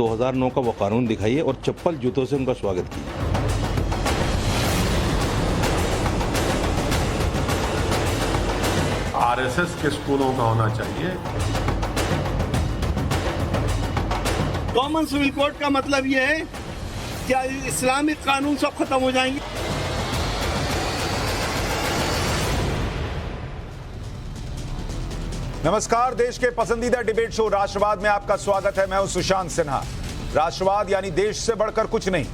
2009 का वो कानून दिखाइए और चप्पल जूतों से उनका स्वागत कीजिए। आरएसएस के स्कूलों का होना चाहिए। कॉमन सिविल कोड का मतलब यह है कि इस्लामिक कानून सब खत्म हो जाएंगे। नमस्कार, देश के पसंदीदा डिबेट शो राष्ट्रवाद में आपका स्वागत है। मैं हूं सुशांत सिन्हा। राष्ट्रवाद यानी देश से बढ़कर कुछ नहीं।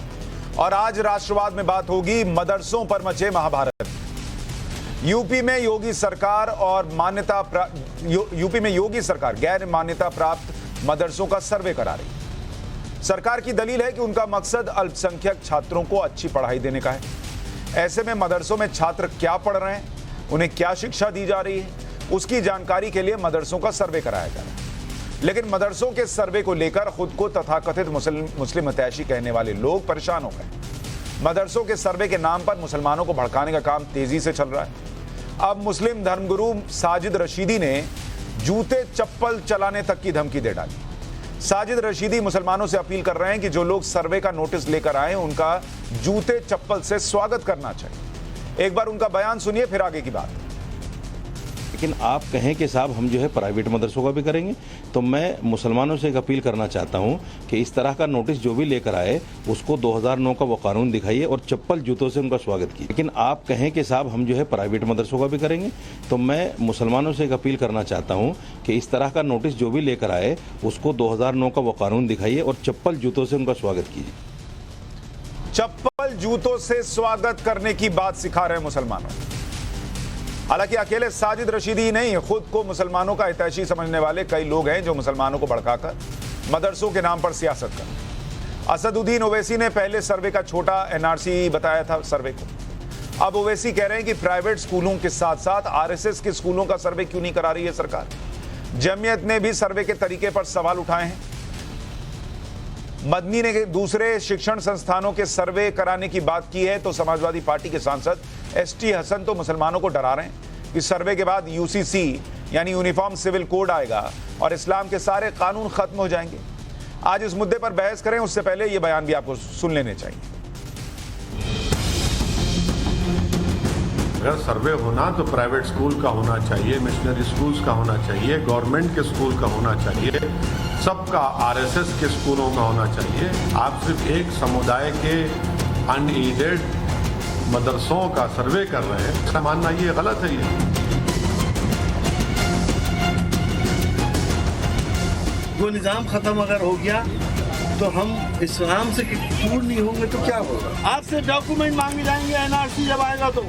और आज राष्ट्रवाद में बात होगी मदरसों पर मचे महाभारत। यूपी में योगी सरकार गैर मान्यता प्राप्त मदरसों का सर्वे करा रही। सरकार की दलील है कि उनका मकसद अल्पसंख्यक छात्रों को अच्छी पढ़ाई देने का है। ऐसे में मदरसों में छात्र क्या पढ़ रहे हैं, उन्हें क्या शिक्षा दी जा रही है, उसकी जानकारी के लिए मदरसों का सर्वे कराया जा रहा है। लेकिन मदरसों के सर्वे को लेकर खुद को तथाकथित मुस्लिम हितैषी कहने वाले लोग परेशान हो गए। मदरसों के सर्वे के नाम पर मुसलमानों को भड़काने का काम तेजी से चल रहा है। अब मुस्लिम धर्मगुरु साजिद रशीदी ने जूते चप्पल चलाने तक की धमकी दे डाली। साजिद रशीदी मुसलमानों से अपील कर रहे हैं कि जो लोग सर्वे का नोटिस लेकर आए उनका जूते चप्पल से स्वागत करना चाहिए। एक बार उनका बयान सुनिए, फिर आगे की बात। लेकिन आप कहें कि साहब हम जो है प्राइवेट मदरसों का भी करेंगे, तो मैं मुसलमानों से एक अपील करना चाहता हूं कि इस तरह का नोटिस जो भी लेकर आए उसको 2009 का वो कानून दिखाइए और चप्पल जूतों से उनका स्वागत कीजिए। लेकिन आप कहें कि साहब हम जो है प्राइवेट मदरसों का भी करेंगे, तो मैं मुसलमानों से एक अपील करना चाहता हूं कि इस तरह का नोटिस जो भी लेकर आए उसको 2009 का वो कानून दिखाइए और चप्पल जूतों से उनका स्वागत कीजिए। चप्पल जूतों से स्वागत करने की बात सिखा रहे हैं मुसलमानों। हालांकि अकेले साजिद रशीदी ही नहीं, खुद को मुसलमानों का हितैषी समझने वाले कई लोग हैं जो मुसलमानों को भड़काकर मदरसों के नाम पर सियासत कर। असदुद्दीन ओवैसी ने पहले सर्वे का छोटा एनआरसी बताया था सर्वे को। अब ओवैसी कह रहे हैं कि प्राइवेट स्कूलों के साथ साथ आरएसएस के स्कूलों का सर्वे क्यों नहीं करा रही है सरकार। जमीयत ने भी सर्वे के तरीके पर सवाल उठाए हैं। मदनी ने दूसरे शिक्षण संस्थानों के सर्वे कराने की बात की है, तो समाजवादी पार्टी के सांसद एसटी हसन तो मुसलमानों को डरा रहे हैं कि सर्वे के बाद यूसीसी यानी यूनिफॉर्म सिविल कोड आएगा और इस्लाम के सारे कानून खत्म हो जाएंगे। आज इस मुद्दे पर बहस करें, उससे पहले ये बयान भी आपको सुन लेने चाहिए। अगर सर्वे होना तो प्राइवेट स्कूल का होना चाहिए, मिशनरी स्कूल्स का होना चाहिए, गवर्नमेंट के स्कूल का होना चाहिए, सबका आरएसएस के स्कूलों का होना चाहिए। आप सिर्फ एक समुदाय के अनएडेड मदरसों का सर्वे कर रहे हैं, इसका मानना ये गलत है। वो निज़ाम खत्म अगर हो गया तो हम इस्लाम से दूर नहीं होंगे तो क्या होगा। आपसे डॉक्यूमेंट मांगे जाएंगे, एनआरसी जब आएगा तो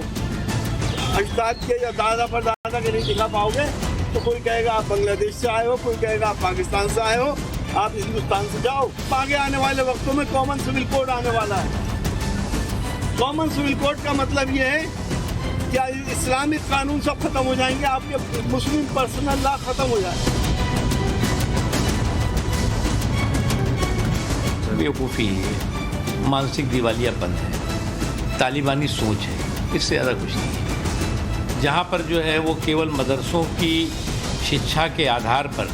अजदाद के या दादा पर दादा के नहीं दिखा पाओगे तो कोई कहेगा आप बांग्लादेश से आए हो, कोई कहेगा आप पाकिस्तान से आए हो, आप हिंदुस्तान से जाओ। आगे आने वाले वक्तों में कॉमन सिविल कोड आने वाला है। कॉमन सिविल कोड का मतलब ये है कि इस्लामिक कानून सब खत्म हो जाएंगे, आपके मुस्लिम पर्सनल लॉ खत्म हो जाए। बेवकूफ़ी है, मानसिक दिवालियापन है, तालिबानी सोच है, इससे ज़्यादा कुछ नहीं है। जहाँ पर जो है वो केवल मदरसों की शिक्षा के आधार पर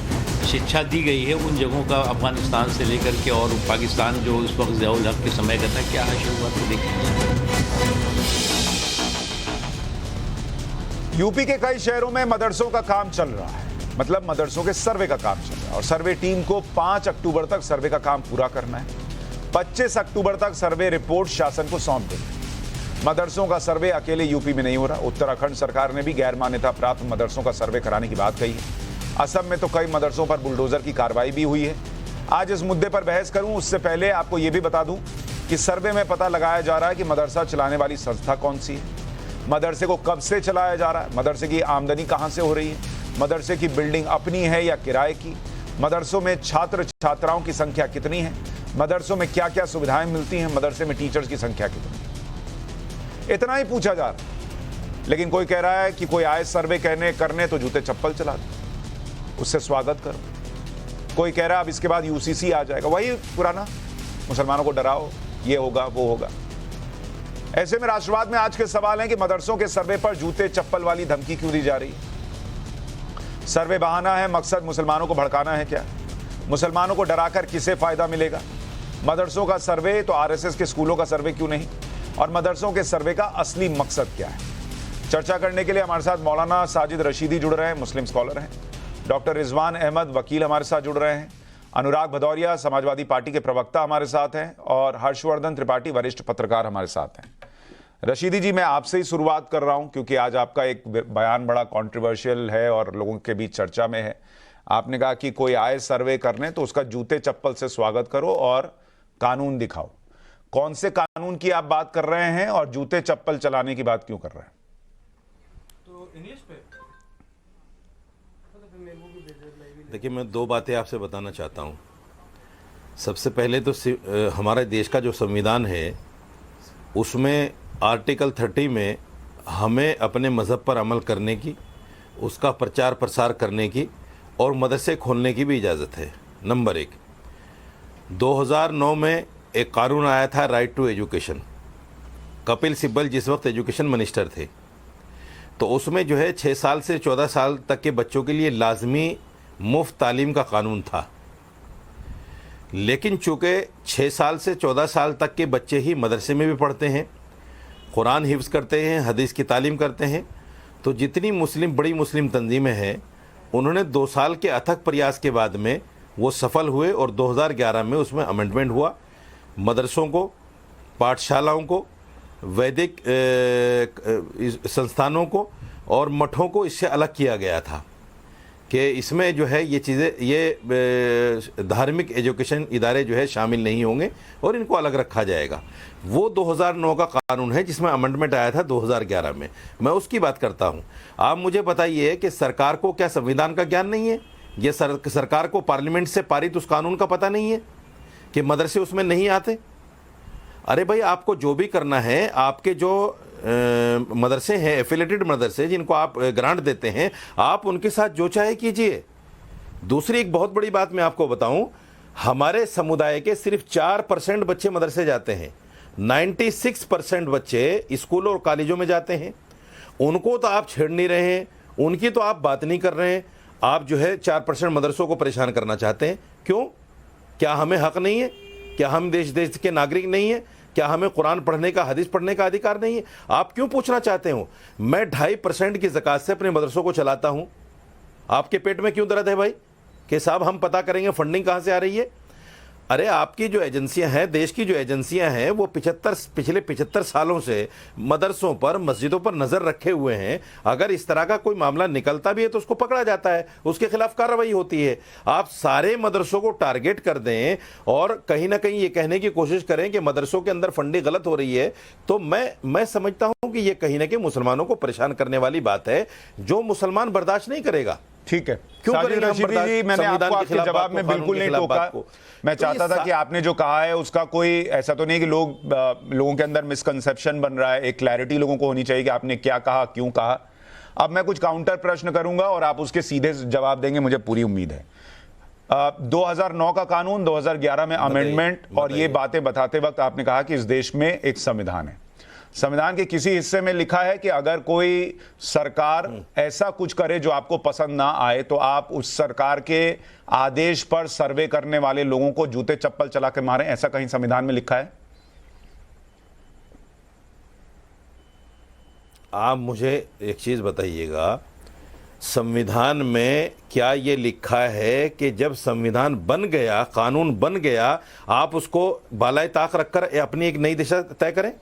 शिक्षा दी गई है, उन जगहों का अफगानिस्तान से लेकर के और पाकिस्तान जो उस वक्त ज़ियाउल हक के समय का था, क्या हाशिर हुआ तो देखिए। यूपी के कई शहरों में मदरसों का काम चल रहा है, मतलब मदरसों के सर्वे का काम चल रहा है और सर्वे टीम को 5 अक्टूबर तक सर्वे का काम पूरा करना है। 25 अक्टूबर तक सर्वे रिपोर्ट शासन को सौंप देगी। मदरसों का सर्वे अकेले यूपी में नहीं हो रहा, उत्तराखंड सरकार ने भी गैर मान्यता प्राप्त मदरसों का सर्वे कराने की बात कही है। असम में तो कई मदरसों पर बुलडोजर की कार्रवाई भी हुई है। आज इस मुद्दे पर बहस करूं उससे पहले आपको यह भी बता दूं कि सर्वे में पता लगाया जा रहा है कि मदरसा चलाने वाली संस्था कौन सी है, मदरसे को कब से चलाया जा रहा है, मदरसे की आमदनी कहां से हो रही है, मदरसे की बिल्डिंग अपनी है या किराए की, मदरसों में छात्र छात्राओं की संख्या कितनी है, मदरसों में क्या क्या सुविधाएं मिलती हैं, मदरसे में टीचर्स की संख्या कितनी है। इतना ही पूछा जा रहा है। लेकिन कोई कह रहा है कि कोई आए सर्वे करने तो जूते चप्पल चला दो, उससे स्वागत करो। कोई कह रहा है अब इसके बाद यूसीसी आ जाएगा, वही पुराना, मुसलमानों को डराओ, ये होगा वो होगा। ऐसे में राष्ट्रवाद में आज के सवाल हैं कि मदरसों के सर्वे पर जूते चप्पल वाली धमकी क्यों दी जा रही है। सर्वे बहाना है, मकसद मुसलमानों को भड़काना है क्या? मुसलमानों को डराकर किसे फायदा मिलेगा? मदरसों का सर्वे तो आरएसएस के स्कूलों का सर्वे क्यों नहीं? और मदरसों के सर्वे का असली मकसद क्या है? चर्चा करने के लिए हमारे साथ मौलाना साजिद रशीदी जुड़ रहे हैं, मुस्लिम स्कॉलर हैं। डॉक्टर रिजवान अहमद वकील हमारे साथ जुड़ रहे हैं। अनुराग भदौरिया समाजवादी पार्टी के प्रवक्ता हमारे साथ हैं और हर्षवर्धन त्रिपाठी वरिष्ठ पत्रकार हमारे साथ हैं। रशीदी जी, मैं आपसे ही शुरुआत कर रहा हूं क्योंकि आज आपका एक बयान बड़ा कंट्रोवर्शियल है और लोगों के बीच चर्चा में है। आपने कहा कि कोई आए सर्वे करने तो उसका जूते चप्पल से स्वागत करो और कानून दिखाओ। कौन से कानून की आप बात कर रहे हैं और जूते चप्पल चलाने की बात क्यों कर रहे हैं? तो इंग्लिश पे देखिए, मैं दो बातें आपसे बताना चाहता हूँ। सबसे पहले तो हमारे देश का जो संविधान है उसमें आर्टिकल 30 में हमें अपने मज़हब पर अमल करने की, उसका प्रचार प्रसार करने की और मदरसे खोलने की भी इजाज़त है। नंबर 1, 2009 में एक कानून आया था right to education. Kapil Sibal जिस वक्त एजुकेशन मिनिस्टर थे तो उसमें जो है 6 साल से 14 साल तक के बच्चों के लिए लाजमी मुफ्त तालीम का कानून था। लेकिन चूँकि 6 साल से 14 साल तक के बच्चे ही मदरसे में भी पढ़ते हैं, कुरान हिफ्ज़ करते हैं, हदीस की तालीम करते हैं, तो जितनी बड़ी मुस्लिम तंजीमें हैं उन्होंने 2 साल के अथक प्रयास के बाद में वो सफल हुए और 2011 में उसमें अमेंडमेंट हुआ। मदरसों को, पाठशालाओं को, वैदिक संस्थानों को और मठों को इससे अलग किया गया था कि इसमें जो है ये चीज़ें, ये धार्मिक एजुकेशन इदारे जो है शामिल नहीं होंगे और इनको अलग रखा जाएगा। वो 2009 का कानून है जिसमें अमेंडमेंट आया था 2011 में। मैं उसकी बात करता हूँ। आप मुझे बताइए कि सरकार को क्या संविधान का ज्ञान नहीं है? ये सरकार को पार्लियामेंट से पारित उस कानून का पता नहीं है कि मदरसे उसमें नहीं आते? अरे भाई, आपको जो भी करना है, आपके जो मदरसे हैं, एफिलेटेड मदरसे जिनको आप ग्रांट देते हैं, आप उनके साथ जो चाहे कीजिए। दूसरी एक बहुत बड़ी बात मैं आपको बताऊं, हमारे समुदाय के सिर्फ 4% बच्चे मदरसे जाते हैं। 96% बच्चे स्कूलों और कॉलेजों में जाते हैं। उनको तो आप छेड़ नहीं रहे हैं, उनकी तो आप बात नहीं कर रहे हैं। आप जो है 4% मदरसों को परेशान करना चाहते हैं। क्यों? क्या हमें हक नहीं है? क्या हम देश के नागरिक नहीं है? क्या हमें कुरान पढ़ने का, हदीस पढ़ने का अधिकार नहीं है? आप क्यों पूछना चाहते हो? मैं 2.5% की ज़कात से अपने मदरसों को चलाता हूं। आपके पेट में क्यों दर्द है भाई कि साहब हम पता करेंगे फंडिंग कहां से आ रही है? अरे आपकी जो एजेंसियां हैं, देश की जो एजेंसियां हैं, वो पिछले 75 सालों से मदरसों पर, मस्जिदों पर नज़र रखे हुए हैं। अगर इस तरह का कोई मामला निकलता भी है तो उसको पकड़ा जाता है, उसके खिलाफ कार्रवाई होती है। आप सारे मदरसों को टारगेट कर दें और कहीं ना कहीं ये कहने की कोशिश करें कि मदरसों के अंदर फंडिंग गलत हो रही है, तो मैं समझता हूँ कि ये कहीं ना कहीं मुसलमानों को परेशान करने वाली बात है, जो मुसलमान बर्दाश्त नहीं करेगा। ठीक है, क्यों साजिद करेंगे हम रशीदी बर्दाश्त? जी, मैंने संविधान आपको के आपके खिलाफ जवाब बात में को, बिल्कुल कानून के नहीं खिलाफ टोका। बात को। मैं तो चाहता था कि आपने जो कहा है उसका कोई ऐसा तो नहीं कि लोगों के अंदर मिसकंसेप्शन बन रहा है। एक क्लैरिटी लोगों को होनी चाहिए कि आपने क्या कहा, क्यों कहा। अब मैं कुछ काउंटर प्रश्न करूंगा और आप उसके सीधे जवाब देंगे, मुझे पूरी उम्मीद है। 2009 का कानून, 2011 में अमेंडमेंट, और ये बातें बताते वक्त आपने कहा कि इस देश में एक संविधान है। संविधान के किसी हिस्से में लिखा है कि अगर कोई सरकार ऐसा कुछ करे जो आपको पसंद ना आए तो आप उस सरकार के आदेश पर सर्वे करने वाले लोगों को जूते चप्पल चला के मारें? ऐसा कहीं संविधान में लिखा है? आप मुझे एक चीज़ बताइएगा, संविधान में क्या ये लिखा है कि जब संविधान बन गया, कानून बन गया, आप उसको बालाए ताक रखकर अपनी एक नई दिशा तय करें?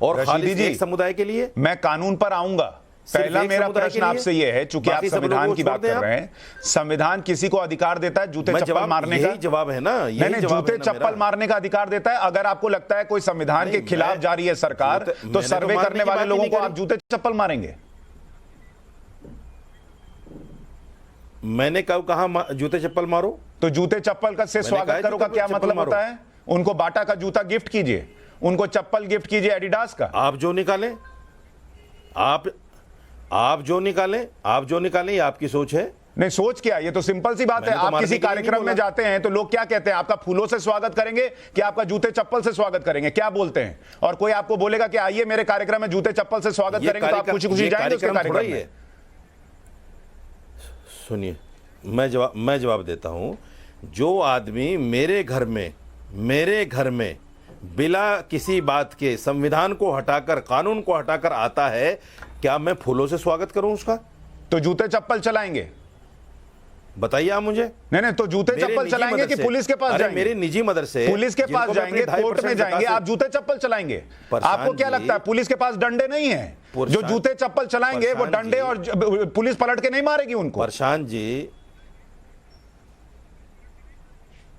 और खाली एक समुदाय के लिए? मैं कानून पर आऊंगा। पहला मेरा प्रश्न आपसे यह है, चूंकि आप संविधान की बात कर रहे हैं, संविधान किसी को अधिकार देता है जूते चप्पल मारने का? जवाब है ना, नहीं, जूते चप्पल मारने का अधिकार देता है। अगर आपको लगता है कोई संविधान के खिलाफ जा रही है सरकार, तो सर्वे करने वाले लोगों को आप जूते चप्पल मारेंगे? मैंने कब कहा जूते चप्पल मारो? तो जूते चप्पल का से स्वागत करो का क्या मतलब होता है? उनको बाटा का जूता गिफ्ट कीजिए, उनको चप्पल गिफ्ट कीजिए एडिडास का। आप जो निकालें, आप जो निकालें, ये आपकी सोच है। नहीं, सोच क्या, ये तो सिंपल सी बात है। आप किसी कार्यक्रम में जाते हैं तो लोग क्या कहते हैं? आपका फूलों से स्वागत करेंगे कि आपका जूते चप्पल से स्वागत करेंगे? क्या बोलते हैं? और कोई आपको बोलेगा कि आइए मेरे कार्यक्रम में जूते चप्पल से स्वागत करेंगे, तो आप खुशी खुशी जाएंगे उसके कार्यक्रम में? सुनिए, मैं जवाब देता हूं। जो आदमी मेरे घर में बिला किसी बात के संविधान को हटाकर, कानून को हटाकर आता है, क्या मैं फूलों से स्वागत करूं उसका? तो जूते चप्पल चलाएंगे? बताइए आप मुझे। नहीं, तो जूते मेरे चप्पल निजी चलाएंगे मदरसे, कि पुलिस के पास अरे जाएंगे? मेरे निजी मदरसे, पुलिस के पास जिनको मैं जाएंगे, अपनी कोर्ट में 2.5% जाएंगे, ज़कात आप जूते चप्पल चलाएंगे? प्रशांत आपको क्या जी, लगता है पुलिस के पास डंडे नहीं है? जो प्रशांत- जूते चप्पल चलाएंगे वो प्रशांत डंडे जी, और पुलिस पलट के नहीं मारेगी उनको? प्रशांत जी,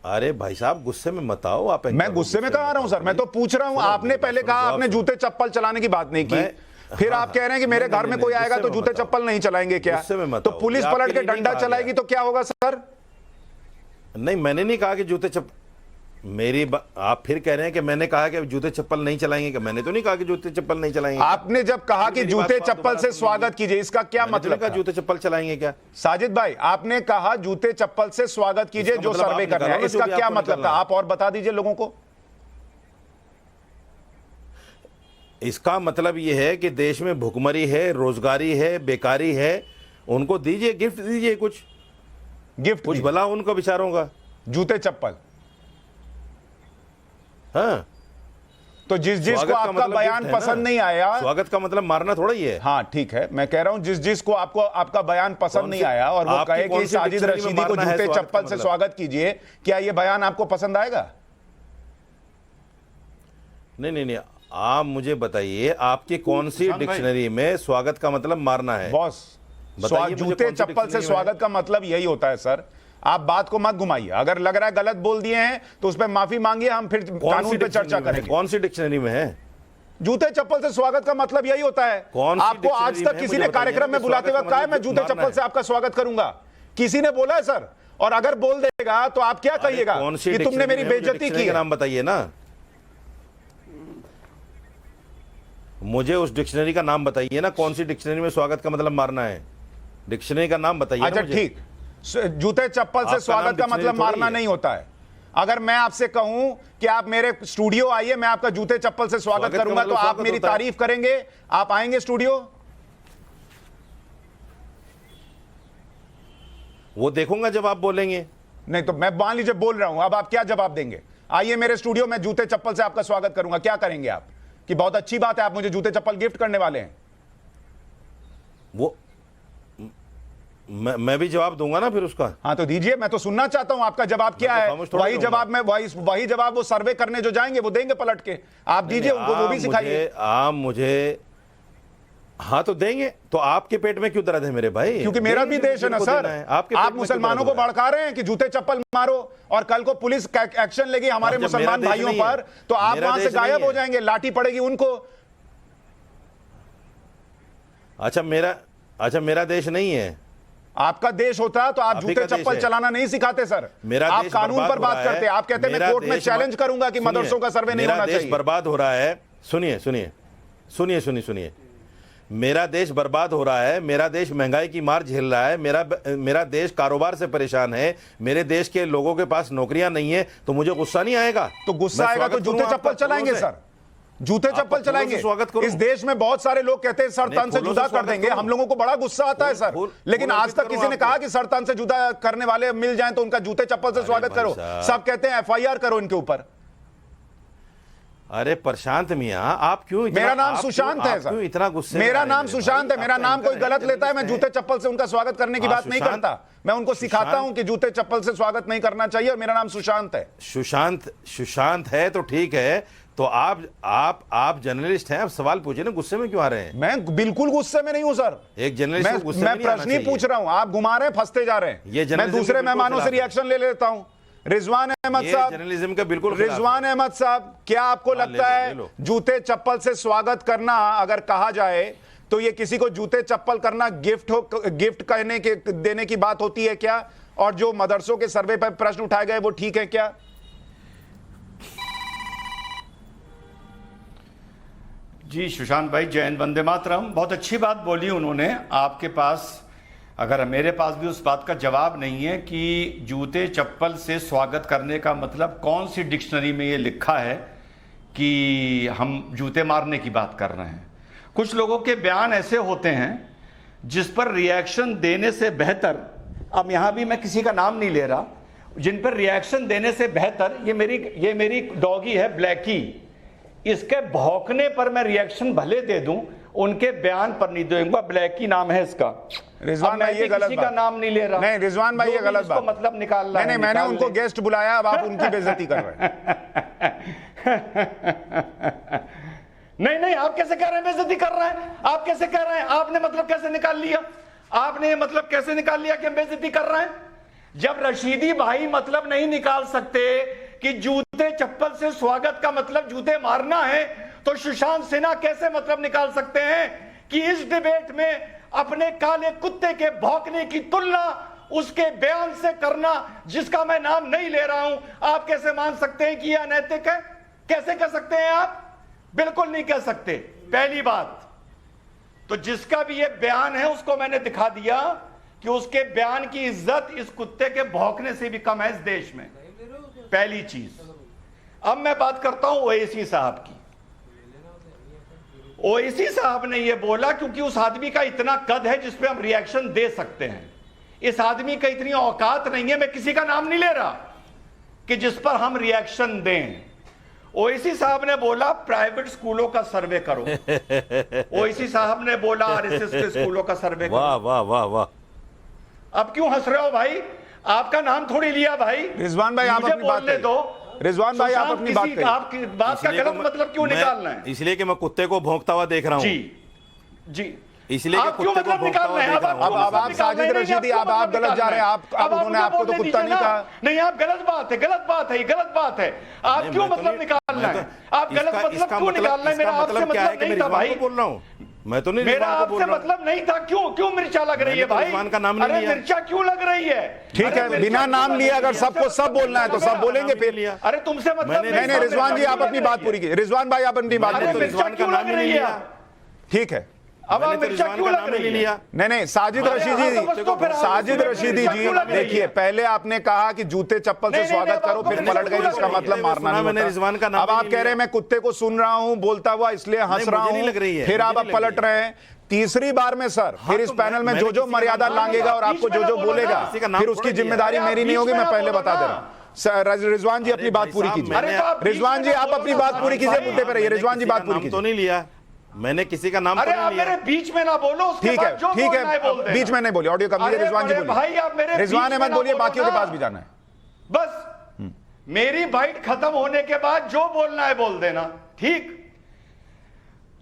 अरे भाई साहब गुस्से में मत आओ आप। मैं गुस्से में कहा रहा हूं सर, मैं तो पूछ रहा हूं। आपने पहले कहा आपने जूते चप्पल चलाने की बात नहीं की, फिर आप कह रहे हैं कि मेरे घर में कोई आएगा तो जूते चप्पल नहीं चलाएंगे क्या? तो पुलिस पलट के डंडा चलाएगी तो क्या होगा सर? नहीं, मैंने नहीं कहा कि जूते चप्पल, आप फिर कह रहे हैं कि मैंने कहा कि जूते चप्पल नहीं चलाएंगे। कि मैंने तो नहीं कहा कि जूते चप्पल नहीं चलाएंगे। आपने जब कहा कि जूते चप्पल से स्वागत कीजिए, इसका क्या मतलब था? जूते चप्पल चलाएंगे क्या? साजिद भाई, आपने कहा जूते चप्पल से स्वागत कीजिए जो सर्वे कर रहे हैं, इसका क्या मतलब था? आप और बता दीजिए लोगों को। इसका मतलब यह है कि देश में भुखमरी है, रोजगारी है, बेकारी है, उनको दीजिए, गिफ्ट दीजिए, कुछ गिफ्ट भला उनको बेचारों का। जूते चप्पल। हाँ, तो जिसको आपका बयान पसंद नहीं आया, स्वागत का मतलब मारना थोड़ा ही है। हाँ ठीक है, मैं कह रहा हूं जिसको आपको आपका बयान पसंद नहीं आया और वो कहे कि साजिद रशीदी को जूते चप्पल से स्वागत कीजिए, क्या ये बयान आपको पसंद आएगा? नहीं, आप मुझे बताइए आपकी कौन सी डिक्शनरी में स्वागत का मतलब मारना है? बॉस, जूते चप्पल से स्वागत का मतलब यही होता है सर। आप बात को मत घुमाइए। अगर लग रहा है गलत बोल दिए हैं तो उस पर माफी मांगिए, हम फिर कानून पे चर्चा करेंगे। कौन सी डिक्शनरी में है? जूते चप्पल से स्वागत का मतलब यही होता है। आपको आज तक किसी ने कार्यक्रम में बुलाते वक्त कहा है मैं जूते चप्पल से आपका स्वागत करूंगा? किसी ने बोला है सर? और अगर बोल देगा तो आप क्या कहिएगा कि तुमने मेरी बेइज्जती की? नाम बताइए ना मुझे, उस डिक्शनरी का नाम बताइए ना, कौन सी डिक्शनरी में स्वागत का मतलब मारना है? डिक्शनरी का नाम बताइए। अच्छा ठीक, जूते चप्पल से स्वागत का मतलब मारना नहीं होता है। अगर मैं आपसे कहूं कि आप मेरे स्टूडियो आइए, मैं आपका जूते चप्पल से स्वागत करूंगा, तो आप मेरी तारीफ करेंगे? आप आएंगे स्टूडियो? वो देखूंगा जब आप बोलेंगे। नहीं तो मैं मान लीजिए बोल रहा हूं, अब आप क्या जवाब देंगे? आइए मेरे स्टूडियो में, जूते चप्पल से आपका स्वागत करूंगा, क्या करेंगे आप? कि बहुत अच्छी बात है, आप मुझे जूते चप्पल गिफ्ट करने वाले हैं। वो मैं भी जवाब दूंगा ना फिर उसका। हाँ तो दीजिए, मैं तो सुनना चाहता हूं आपका जवाब क्या है। वही जवाब में वही जवाब वो सर्वे करने जो जाएंगे वो देंगे पलट के। आप दीजिए उनको, वो भी सिखाइए। आप मुझे हाँ तो देंगे। तो आपके पेट में क्यों दर्द है मेरे भाई? क्योंकि मेरा भी देश है ना सर। आप मुसलमानों को भड़का रहे हैं कि जूते चप्पल मारो, और कल को पुलिस एक्शन लेगी हमारे मुसलमान भाइयों पर, तो आप वहां से गायब हो जाएंगे, लाठी पड़ेगी उनको। अच्छा मेरा देश नहीं है। आपका देश होता तो आप जूते चप्पल चलाना नहीं सिखाते सर। आप कानून पर बात करते, आप कहते मैं कोर्ट में चैलेंज करूंगा कि मदरसों का सर्वे नहीं होना चाहिए। बर्बाद हो रहा है। सुनिए, मेरा देश बर्बाद हो रहा है, मेरा देश महंगाई की मार झेल रहा है, मेरा देश कारोबार से परेशान है, मेरे देश के लोगों के पास नौकरियां नहीं है, तो मुझे गुस्सा नहीं आएगा? तो गुस्सा आएगा तो जूते चप्पल चलाएंगे सर, जूते चप्पल चलाएंगे। इस देश में बहुत सारे लोग कहते हैं सर तन से जुदा कर देंगे, हम लोगों को बड़ा गुस्सा आता है सर। लेकिन आज तक किसी ने कहा कि सर तन से जुदा करने वाले मिल जाएं तो उनका जूते चप्पल से स्वागत करो। सब कहते हैं FIR करो इनके ऊपर। अरे प्रशांत मियां, आप क्यों मेरा नाम सुशांत है सर, इतना गुस्से? मेरा नाम सुशांत है। मेरा नाम कोई गलत लेता है, मैं जूते चप्पल से उनका स्वागत करने की बात नहीं करता। मैं उनको सिखाता हूं कि जूते चप्पल से स्वागत नहीं करना चाहिए, और मेरा नाम सुशांत है। सुशांत है तो ठीक है। तो आप जर्नलिस्ट हैं, आप सवाल पूछे ना, गुस्से में क्यों आ रहे हैं? मैं बिल्कुल गुस्से में नहीं हूं सर। एक जर्नलिस्ट को गुस्से में मैं प्रश्न ही पूछ रहा हूं, आप घुमा रहे हैं, फंसते जा रहे हैं। मैं दूसरे मेहमानों से रिएक्शन ले लेता हूं। रिजवान अहमद साहब, जर्नलिज्म का बिल्कुल रिजवान अहमद साहब, क्या आपको लगता है जूते चप्पल से स्वागत करना अगर कहा जाए तो ये किसी को जूते चप्पल करना गिफ्ट कहने के देने की बात होती है क्या? और जो मदरसों के सर्वे पर प्रश्न उठाए गए वो ठीक है क्या? जी सुशांत भाई, जय हिंद, वंदे मातरम। बहुत अच्छी बात बोली उन्होंने। आपके पास, अगर मेरे पास भी उस बात का जवाब नहीं है कि जूते चप्पल से स्वागत करने का मतलब कौन सी डिक्शनरी में ये लिखा है कि हम जूते मारने की बात कर रहे हैं। कुछ लोगों के बयान ऐसे होते हैं जिस पर रिएक्शन देने से बेहतर, अब यहाँ भी मैं किसी का नाम नहीं ले रहा, जिन पर रिएक्शन देने से बेहतर ये मेरी डॉगी है ब्लैकी, इसके भौंकने पर मैं रिएक्शन भले दे दूं, उनके बयान पर नहीं दूंगा। ब्लैकी नाम है इसका। रिजवान भाई ये गलत किसी बात, का नाम नहीं ले रहा। नहीं रिजवान भाई ये गलत बात, मतलब निकालना नहीं मैंने उनको गेस्ट बुलाया, अब आप उनकी बेइज्जती कर रहे हैं। नहीं, आप कैसे कह रहे हैं बेइज्जती कर रहे हैं? आप कैसे कह रहे हैं? आपने मतलब कैसे निकाल लिया? आपने मतलब कैसे निकाल लिया कि हम बेइज्जती कर रहे हैं? जब रशीदी भाई मतलब नहीं निकाल सकते कि जूते चप्पल से स्वागत का मतलब जूते मारना है, तो सुशांत सिन्हा कैसे मतलब निकाल सकते हैं कि इस डिबेट में अपने काले कुत्ते के भौंकने की तुलना उसके बयान से करना, जिसका मैं नाम नहीं ले रहा हूं, आप कैसे मान सकते हैं कि यह अनैतिक है? कैसे कह सकते हैं आप? बिल्कुल नहीं कह सकते। पहली बात तो जिसका भी ये बयान है उसको मैंने दिखा दिया कि उसके बयान की इज्जत इस कुत्ते के भौंकने से भी कम है इस देश में। पहली चीज। अब मैं बात करता हूं ओवैसी साहब की। ओवैसी साहब ने यह बोला क्योंकि उस आदमी का इतना कद है जिसपे हम रिएक्शन दे सकते हैं। इस आदमी का इतनी औकात नहीं है, मैं किसी का नाम नहीं ले रहा, कि जिस पर हम रिएक्शन दें। ओवैसी साहब ने बोला प्राइवेट स्कूलों का सर्वे करो। ओवैसी साहब ने बोला आरएसएस के स्कूलों का सर्वे करो। वाह वाह वाह वाह। अब क्यों हंस रहे हो भाई? आपका नाम थोड़ी लिया भाई। रिजवान भाई आप मुझे अपनी बात बोलने करिए। दो। रिजवान भाई आप अपनी बात करिए। आपकी बात का गलत मतलब क्यों निकालना है? इसलिए कि मैं कुत्ते को भौंकता हुआ देख रहा हूं। जी इसलिए कि आप क्यों कुत्ते को मतलब भौंकता निकालना हुआ है? देख रहा हूं। अब आप साजिद रशीदी, अब आप गलत जा रहे हैं। आप उन्होंने आपको तो कुत्ता नहीं कहा। नहीं, आप गलत बात है, गलत बात है, गलत बात है। आप नहीं, क्यों मैं तो मतलब नहीं- निकालना मैं तो- है? आप गलत मतलब क्यों निकालना है? मेरा आपसे क्या है मतलब कि नहीं मैं था भाई। रिजवान को बोल रहा हूं। मैं तो नहीं मेरा रिजवान को बोल आपसे रहा हूं। मतलब नहीं था। क्यों मिर्चा लग रही है मैंने तो भाई? रिजवान का नाम नहीं अरे लिया। मिर्चा क्यों लग रही है? ठीक अरे है, मिर्चा बिना क्यों नाम लग लिए रही अगर है? सबको सब बोलना है तो सब बोलेंगे फिर। अरे तुमसे मतलब मैंने- नहीं रिजवान जी आप अपनी बात पूरी कीजिए। रिजवान भाई आप अपनी बात अरे पूरी कीजिए। मिर्चा क्यों लग रही है? ठीक है, अब आप मैंने तो मिर्चा रिजवान क्यों का लग नाम रही नहीं है? लिया। नहीं साजिद अरे रशीदी हाँ, जी, समझ तो फिर आप साजिद उसमें रशीदी मिर्चा जी क्यों लग रही है? देखिए, पहले आपने कहा कि जूते चप्पल से नहीं, स्वागत नहीं, करो, आपको फिर मिर्चा पलट गए क्यों जिसका लग रही है? मतलब मारना नहीं मैंने रिजवान का होता। नाम अब ही आप नहीं कह रहे हैं लिया। मैं कुत्ते को सुन रहा हूं बोलता हुआ इसलिए हंस नहीं, रहा मुझे नहीं हूं, लग रही है, फिर मुझे आप नहीं लग पलट रहे हैं। तीसरी बार में सर हाँ, फिर इस तो पैनल में मैंने जो किसी का मर्यादा नाम लांघेगा और बीच आपको में जो बोला बोलेगा ना, किसी का नाम फिर उसकी थोड़ा दिया। जिम्मेदारी अरे आप मेरी नहीं बीच होगी। में मैं ना पहले बोलो बता दे ना। रहा हूं। रिजवान जी अपनी बात पूरी कीजिए। अरे तो आप बीच रिजवान में जी ना आप बोलो अपनी ना, बात पूरी कीजिए, भाई। मुद्दे पर रहिए। रिजवान जी बात पूरी नाम तो कीजिए। नहीं लिया मैंने, किसी का नाम अरे तो नहीं आप लिया। मेरे बीच में ना बोलो, उसके ठीक है, बाद जो ठीक बोलना है बोल है, देना। बीच में नहीं बोलिए, ऑडियो कम लीजिए। अरे रिजवान जी बड़े भाई, आप बोलिए। मेरे रिजवान बीच में अहमद ना बोलिए, बोलो बाकियों के ना। पास भी जाना है। बस मेरी बाइट खत्म होने के बाद जो बोलना है बोल देना, ठीक?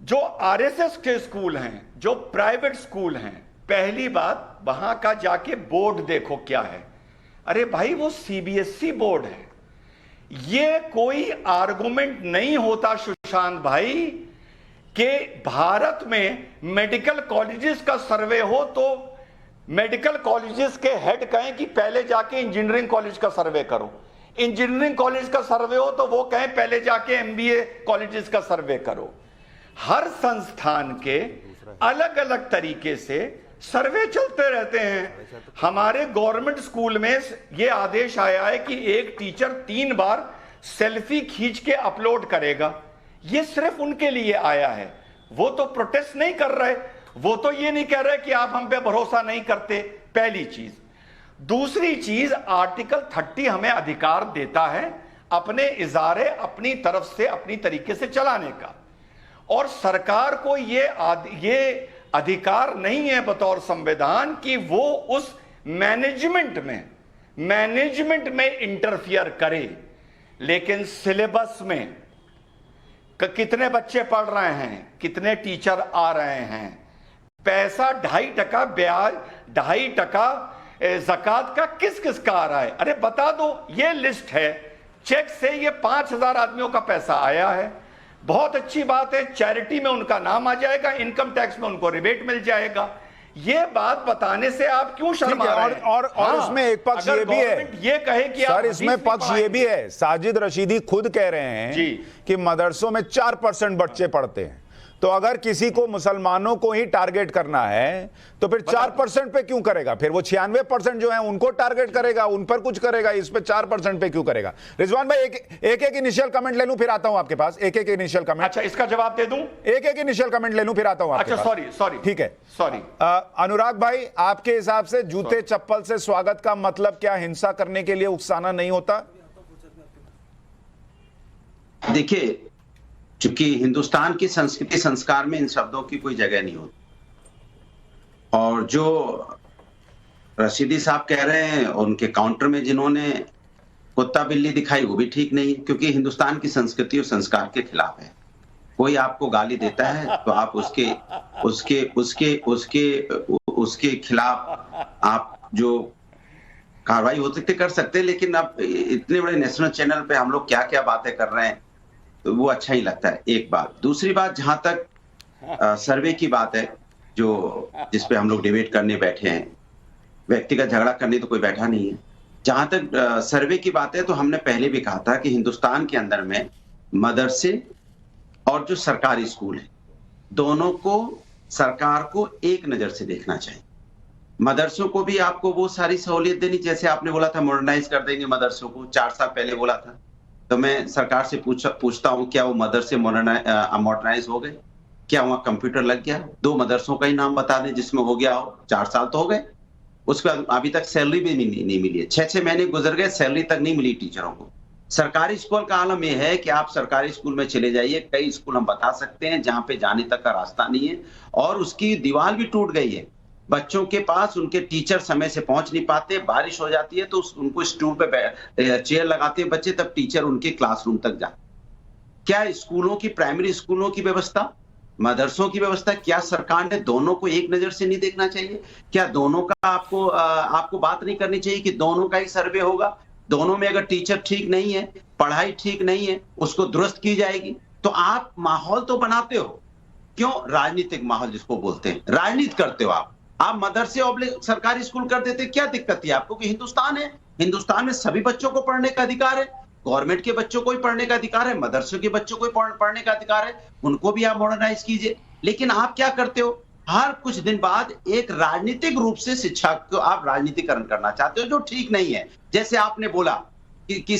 जो आरएसएस के स्कूल हैं, जो प्राइवेट स्कूल हैं, पहली बात वहां का जाके बोर्ड देखो क्या है। अरे भाई वो सीबीएसई बोर्ड है। ये कोई आर्गुमेंट नहीं होता सुशांत भाई कि भारत में मेडिकल कॉलेजेस का सर्वे हो तो मेडिकल कॉलेजेस के हेड कहें कि पहले जाके इंजीनियरिंग कॉलेज का सर्वे करो। इंजीनियरिंग कॉलेज का सर्वे हो तो वो कहें पहले जाके एमबीए कॉलेजेस का सर्वे करो। हर संस्थान के अलग अलग तरीके से सर्वे चलते रहते हैं। हमारे गवर्नमेंट स्कूल में यह आदेश आया है कि एक टीचर 3 बार सेल्फी खींच के अपलोड करेगा। यह सिर्फ उनके लिए आया है। वो तो प्रोटेस्ट नहीं कर रहे, वो तो ये नहीं कह रहे कि आप हम पे भरोसा नहीं करते। पहली चीज। दूसरी चीज, आर्टिकल 30 हमें अधिकार देता है अपने इजारे अपनी तरफ से अपनी तरीके से चलाने का, और सरकार को ये अधिकार नहीं है बतौर संविधान कि वो उस मैनेजमेंट में इंटरफियर करे। लेकिन सिलेबस में कितने बच्चे पढ़ रहे हैं, कितने टीचर आ रहे हैं, पैसा 2.5% ब्याज, 2.5% ज़कात का किस किस का आ रहा है, अरे बता दो। ये लिस्ट है, चेक से ये 5,000 आदमियों का पैसा आया है। बहुत अच्छी बात है, चैरिटी में उनका नाम आ जाएगा, इनकम टैक्स में उनको रिबेट मिल जाएगा। ये बात बताने से आप क्यों शर्मा रहे हैं? और इसमें एक पक्ष ये भी है, ये कहे कि सर इसमें पक्ष ये भी है, साजिद रशीदी खुद कह रहे हैं जी कि मदरसों में 4% बच्चे पढ़ते हैं, तो अगर किसी को मुसलमानों को ही टारगेट करना है तो फिर 4% पे क्यों करेगा? फिर वो 96% जो है उनको टारगेट करेगा, उन पर कुछ करेगा, इस पे 4% पे क्यों करेगा? रिजवान भाई एक इनिशियल कमेंट ले लूं, फिर आता हूं आपके पास। एक इनिशियल कमेंट। अच्छा, इसका जवाब दे दूं? एक इनिशियल कमेंट ले लूं, फिर आता हूं आपके अच्छा, पास। सॉरी ठीक है, सॉरी। अनुराग भाई, आपके हिसाब से जूते चप्पल से स्वागत का मतलब क्या हिंसा करने के लिए उकसाना नहीं होता? देखिए, चूंकि हिंदुस्तान की संस्कृति संस्कार में इन शब्दों की कोई जगह नहीं होती, और जो रशीदी साहब कह रहे हैं उनके काउंटर में जिन्होंने कुत्ता बिल्ली दिखाई वो भी ठीक नहीं है, क्योंकि हिंदुस्तान की संस्कृति और संस्कार के खिलाफ है। कोई आपको गाली देता है तो आप उसके खिलाफ आप जो कार्रवाई हो सकती कर सकते हैं, लेकिन अब इतने बड़े नेशनल चैनल पे हम लोग क्या क्या बातें कर रहे हैं तो वो अच्छा ही लगता है। एक बात। दूसरी बात, जहां तक सर्वे की बात है, जो जिसपे हम लोग डिबेट करने बैठे हैं, व्यक्तिगत झगड़ा करने तो कोई बैठा नहीं है। जहां तक सर्वे की बात है तो हमने पहले भी कहा था कि हिंदुस्तान के अंदर में मदरसे और जो सरकारी स्कूल है दोनों को सरकार को एक नजर से देखना चाहिए। मदरसों को भी आपको वो सारी सहूलियत देनी, जैसे आपने बोला था मॉडर्नाइज कर देंगे मदरसों को, 4 साल पहले बोला था। तो मैं सरकार से पूछता हूं, क्या वो मदरसे मॉडर्नाइज हो गए? क्या वहां कंप्यूटर लग गया? 2 मदरसों का ही नाम बता दें जिसमें हो गया हो। 4 साल तो हो गए, उसके बाद अभी तक सैलरी भी नहीं मिली है। 6 महीने गुजर गए, सैलरी तक नहीं मिली टीचरों को। सरकारी स्कूल का आलम यह है कि आप सरकारी स्कूल में चले जाइए, कई स्कूल हम बता सकते हैं जहां पे जाने तक का रास्ता नहीं है और उसकी दीवार भी टूट गई है। बच्चों के पास उनके टीचर समय से पहुंच नहीं पाते, बारिश हो जाती है तो उनको स्टूल पे चेयर लगाते हैं बच्चे, तब टीचर उनके क्लासरूम तक जाते। क्या स्कूलों की, प्राइमरी स्कूलों की व्यवस्था, मदरसों की व्यवस्था, क्या सरकार ने दोनों को एक नजर से नहीं देखना चाहिए? क्या दोनों का आपको बात नहीं करनी चाहिए कि दोनों का ही सर्वे होगा? दोनों में अगर टीचर ठीक नहीं है, पढ़ाई ठीक नहीं है, उसको दुरुस्त की जाएगी। तो आप माहौल तो बनाते हो, क्यों राजनीतिक माहौल जिसको बोलते हैं, राजनीति करते हो आप मदरसे और सरकारी स्कूल कर देते, क्या दिक्कत है आपको? कि हिंदुस्तान है, हिंदुस्तान में सभी बच्चों को पढ़ने का अधिकार है, गवर्नमेंट के बच्चों को भी पढ़ने का अधिकार है, मदरसों के बच्चों को भी पढ़ने का अधिकार है, उनको भी आप मॉडर्नाइज कीजिए। लेकिन आप क्या करते हो, हर कुछ दिन बाद एक राजनीतिक रूप से शिक्षा को आप राजनीतिकरण करना चाहते हो, जो ठीक नहीं है। जैसे आपने बोला कि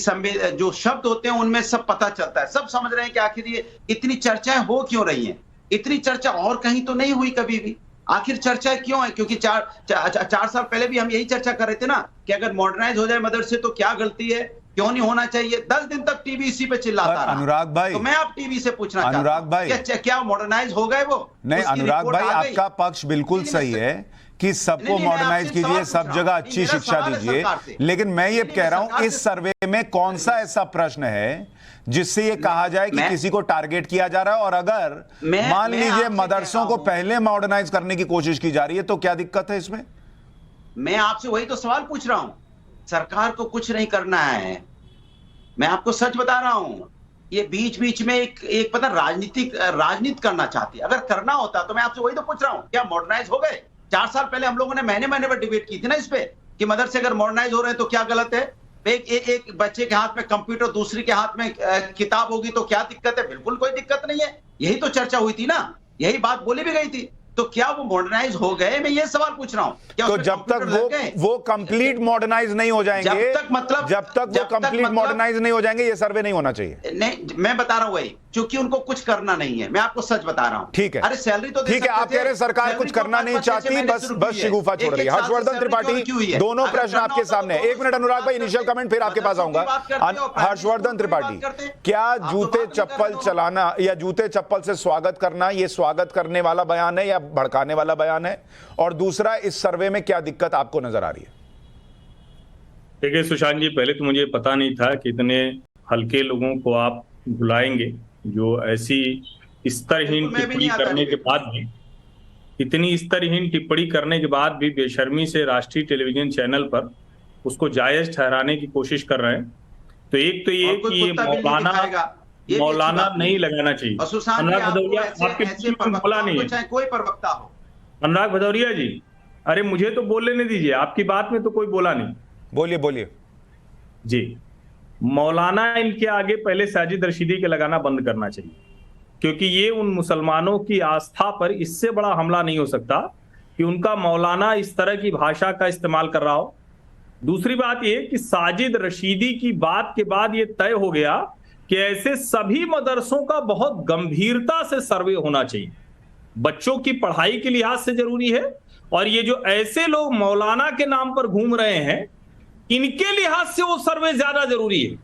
जो शब्द होते हैं उनमें सब पता चलता है, सब समझ रहे हैं कि आखिर ये इतनी चर्चाएं हो क्यों रही हैं। इतनी चर्चा और कहीं तो नहीं हुई कभी भी। आखिर चर्चा क्यों है? क्योंकि 4 साल पहले भी हम यही चर्चा कर रहे थे ना कि अगर मॉडर्नाइज हो जाए मदरसे तो क्या गलती है, क्यों नहीं होना चाहिए। 10 दिन तक टीवी इसी पे चिल्लाता रहा। अनुराग भाई, तो मैं आप टीवी से पूछना चाहता हूं, अनुराग भाई, क्या मॉडर्नाइज हो गए वो? नहीं अनुराग भाई, आपका पक्ष बिल्कुल सही है कि सबको मॉडर्नाइज कीजिए, सब जगह अच्छी शिक्षा दीजिए, लेकिन मैं ये कह रहा हूं इस सर्वे में कौन सा ऐसा प्रश्न है जिससे ये कहा जाए कि किसी को टारगेट किया जा रहा है? और अगर मान लीजिए मदरसों को पहले मॉडर्नाइज करने की कोशिश की जा रही है तो क्या दिक्कत है इसमें? मैं आपसे वही तो सवाल पूछ रहा हूं। सरकार को कुछ नहीं करना है, मैं आपको सच बता रहा हूं। ये बीच बीच में एक पता राजनीति करना चाहती है। अगर करना होता तो मैं आपसे वही तो पूछ रहा हूं, क्या मॉडर्नाइज हो गए? 4 साल पहले हम लोगों ने महीने पर डिबेट की थी ना इस पे कि मदरसे अगर मॉडर्नाइज हो रहे हैं तो क्या गलत है? एक बच्चे के हाथ में कंप्यूटर, दूसरे के हाथ में किताब होगी तो क्या दिक्कत है? बिल्कुल कोई दिक्कत नहीं है। यही तो चर्चा हुई थी ना, यही बात बोली भी गई थी। तो क्या वो मॉडर्नाइज हो गए? मैं ये सवाल पूछ रहा हूं। तो जब तक वो कंप्लीट मॉडर्नाइज नहीं हो जाएंगे, जब तक वो कंप्लीट मॉडर्नाइज नहीं हो जाएंगे, ये सर्वे नहीं होना चाहिए। नहीं, मैं बता रहा हूं वही, क्योंकि उनको कुछ करना नहीं है। मैं आपको सच बता रहा हूं। ठीक है, अरे सैलरी तो ठीक है, आप कह रहे सरकार कुछ करना नहीं चाहती, बस शिगुफा छोड़ रही है। हर्षवर्धन त्रिपाठी, दोनों प्रश्न आपके सामने। 1 मिनट अनुराग भाई, इनिशियल कमेंट, फिर आपके पास आऊंगा। हर्षवर्धन त्रिपाठी, क्या जूते चप्पल चलाना या जूते चप्पल से स्वागत करना ये स्वागत करने वाला बयान है या भड़काने वाला बयान है? और दूसरा, इस सर्वे में क्या दिक्कत आपको नजर आ रही है? देखिए सुशांत जी, पहले तो मुझे पता नहीं था कि इतने हल्के लोगों को आप बुलाएंगे जो ऐसी स्तरहीन टिप्पणी करने के बाद भी, इतनी स्तरहीन टिप्पणी करने के बाद भी बेशर्मी से राष्ट्रीय टेलीविजन चैनल पर उसको जायज ठहराने की कोशिश कर रहे हैं। तो एक तो ये कि ये मौलाना नहीं लगाना चाहिए। अनुराग भदौरिया, आपके बोला नहीं है, चाहे कोई प्रवक्ता हो। अनुराग भदौरिया जी, अरे मुझे तो बोल लेने दीजिए, आपकी बात में तो कोई बोला नहीं। बोलिए जी। मौलाना इनके आगे पहले साजिद रशीदी के लगाना बंद करना चाहिए, क्योंकि ये उन मुसलमानों की आस्था पर इससे बड़ा हमला नहीं हो सकता कि उनका मौलाना इस तरह की भाषा का इस्तेमाल कर रहा हो। दूसरी बात ये कि साजिद रशीदी की बात के बाद ये तय हो गया कि ऐसे सभी मदरसों का बहुत गंभीरता से सर्वे होना चाहिए, बच्चों की पढ़ाई के लिहाज से जरूरी है, और ये जो ऐसे लोग मौलाना के नाम पर घूम रहे हैं इनके लिहाज से वो सर्वे ज्यादा जरूरी है।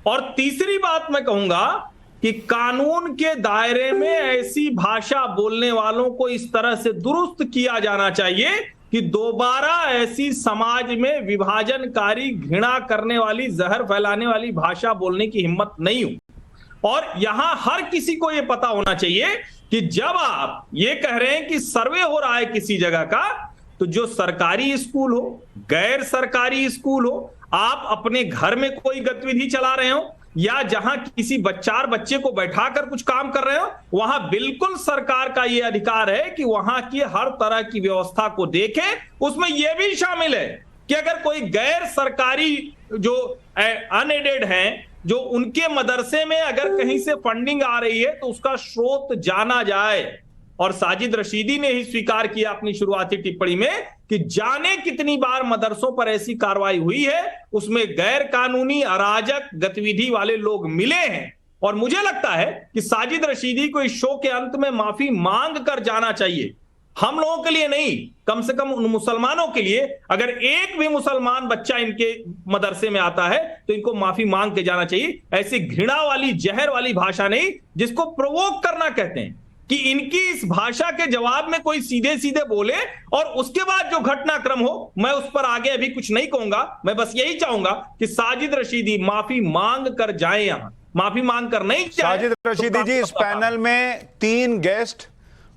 और तीसरी बात मैं कहूंगा कि कानून के दायरे में ऐसी भाषा बोलने वालों को इस तरह से दुरुस्त किया जाना चाहिए कि दोबारा ऐसी समाज में विभाजनकारी, घृणा करने वाली, जहर फैलाने वाली भाषा बोलने की हिम्मत नहीं हो। और यहां हर किसी को यह पता होना चाहिए कि जब आप ये कह रहे हैं कि सर्वे हो रहा है किसी जगह का, तो जो सरकारी स्कूल हो, गैर सरकारी स्कूल हो, आप अपने घर में कोई गतिविधि चला रहे हो या जहां किसी बच्चे को बैठाकर कुछ काम कर रहे हो, वहां बिल्कुल सरकार का यह अधिकार है कि वहां की हर तरह की व्यवस्था को देखे। उसमें यह भी शामिल है कि अगर कोई गैर सरकारी जो अनएडेड हैं, जो उनके मदरसे में अगर कहीं से फंडिंग आ रही है तो उसका स्रोत जाना जाए। और साजिद रशीदी ने ही स्वीकार किया अपनी शुरुआती टिप्पणी में कि जाने कितनी बार मदरसों पर ऐसी कार्रवाई हुई है, उसमें गैर कानूनी अराजक गतिविधि वाले लोग मिले हैं। और मुझे लगता है कि साजिद रशीदी को इस शो के अंत में माफी मांग कर जाना चाहिए, हम लोगों के लिए नहीं, कम से कम उन मुसलमानों के लिए। अगर एक भी मुसलमान बच्चा इनके मदरसे में आता है तो इनको माफी मांग के जाना चाहिए। ऐसी घृणा वाली, जहर वाली भाषा नहीं, जिसको प्रोवोक करना कहते हैं, कि इनकी इस भाषा के जवाब में कोई सीधे सीधे बोले और उसके बाद जो घटनाक्रम हो, मैं उस पर आगे अभी कुछ नहीं कहूंगा। मैं बस यही चाहूंगा कि साजिद रशीदी माफी मांग कर जाए, यहां माफी मांग कर नहीं जाए। साजिद रशीदी जी, इस पैनल में 3 गेस्ट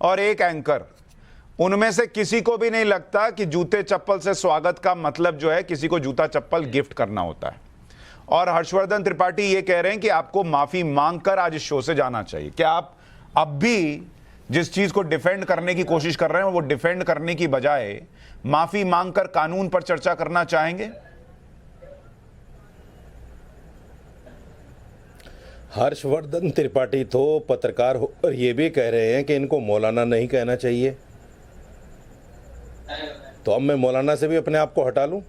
और 1 एंकर, उनमें से किसी को भी नहीं लगता कि जूते चप्पल से स्वागत का मतलब जो है किसी को जूता चप्पल गिफ्ट करना होता है। और हर्षवर्धन त्रिपाठी ये कह रहे हैं कि आपको माफी मांगकर आज इस शो से जाना चाहिए। क्या आप अब भी जिस चीज को डिफेंड करने की कोशिश कर रहे हैं वो डिफेंड करने की बजाय माफी मांगकर कानून पर चर्चा करना चाहेंगे? हर्षवर्धन त्रिपाठी तो पत्रकार होकर ये भी कह रहे हैं कि इनको मौलाना नहीं कहना चाहिए, तो अब मैं मौलाना से भी अपने आप को हटा लूं?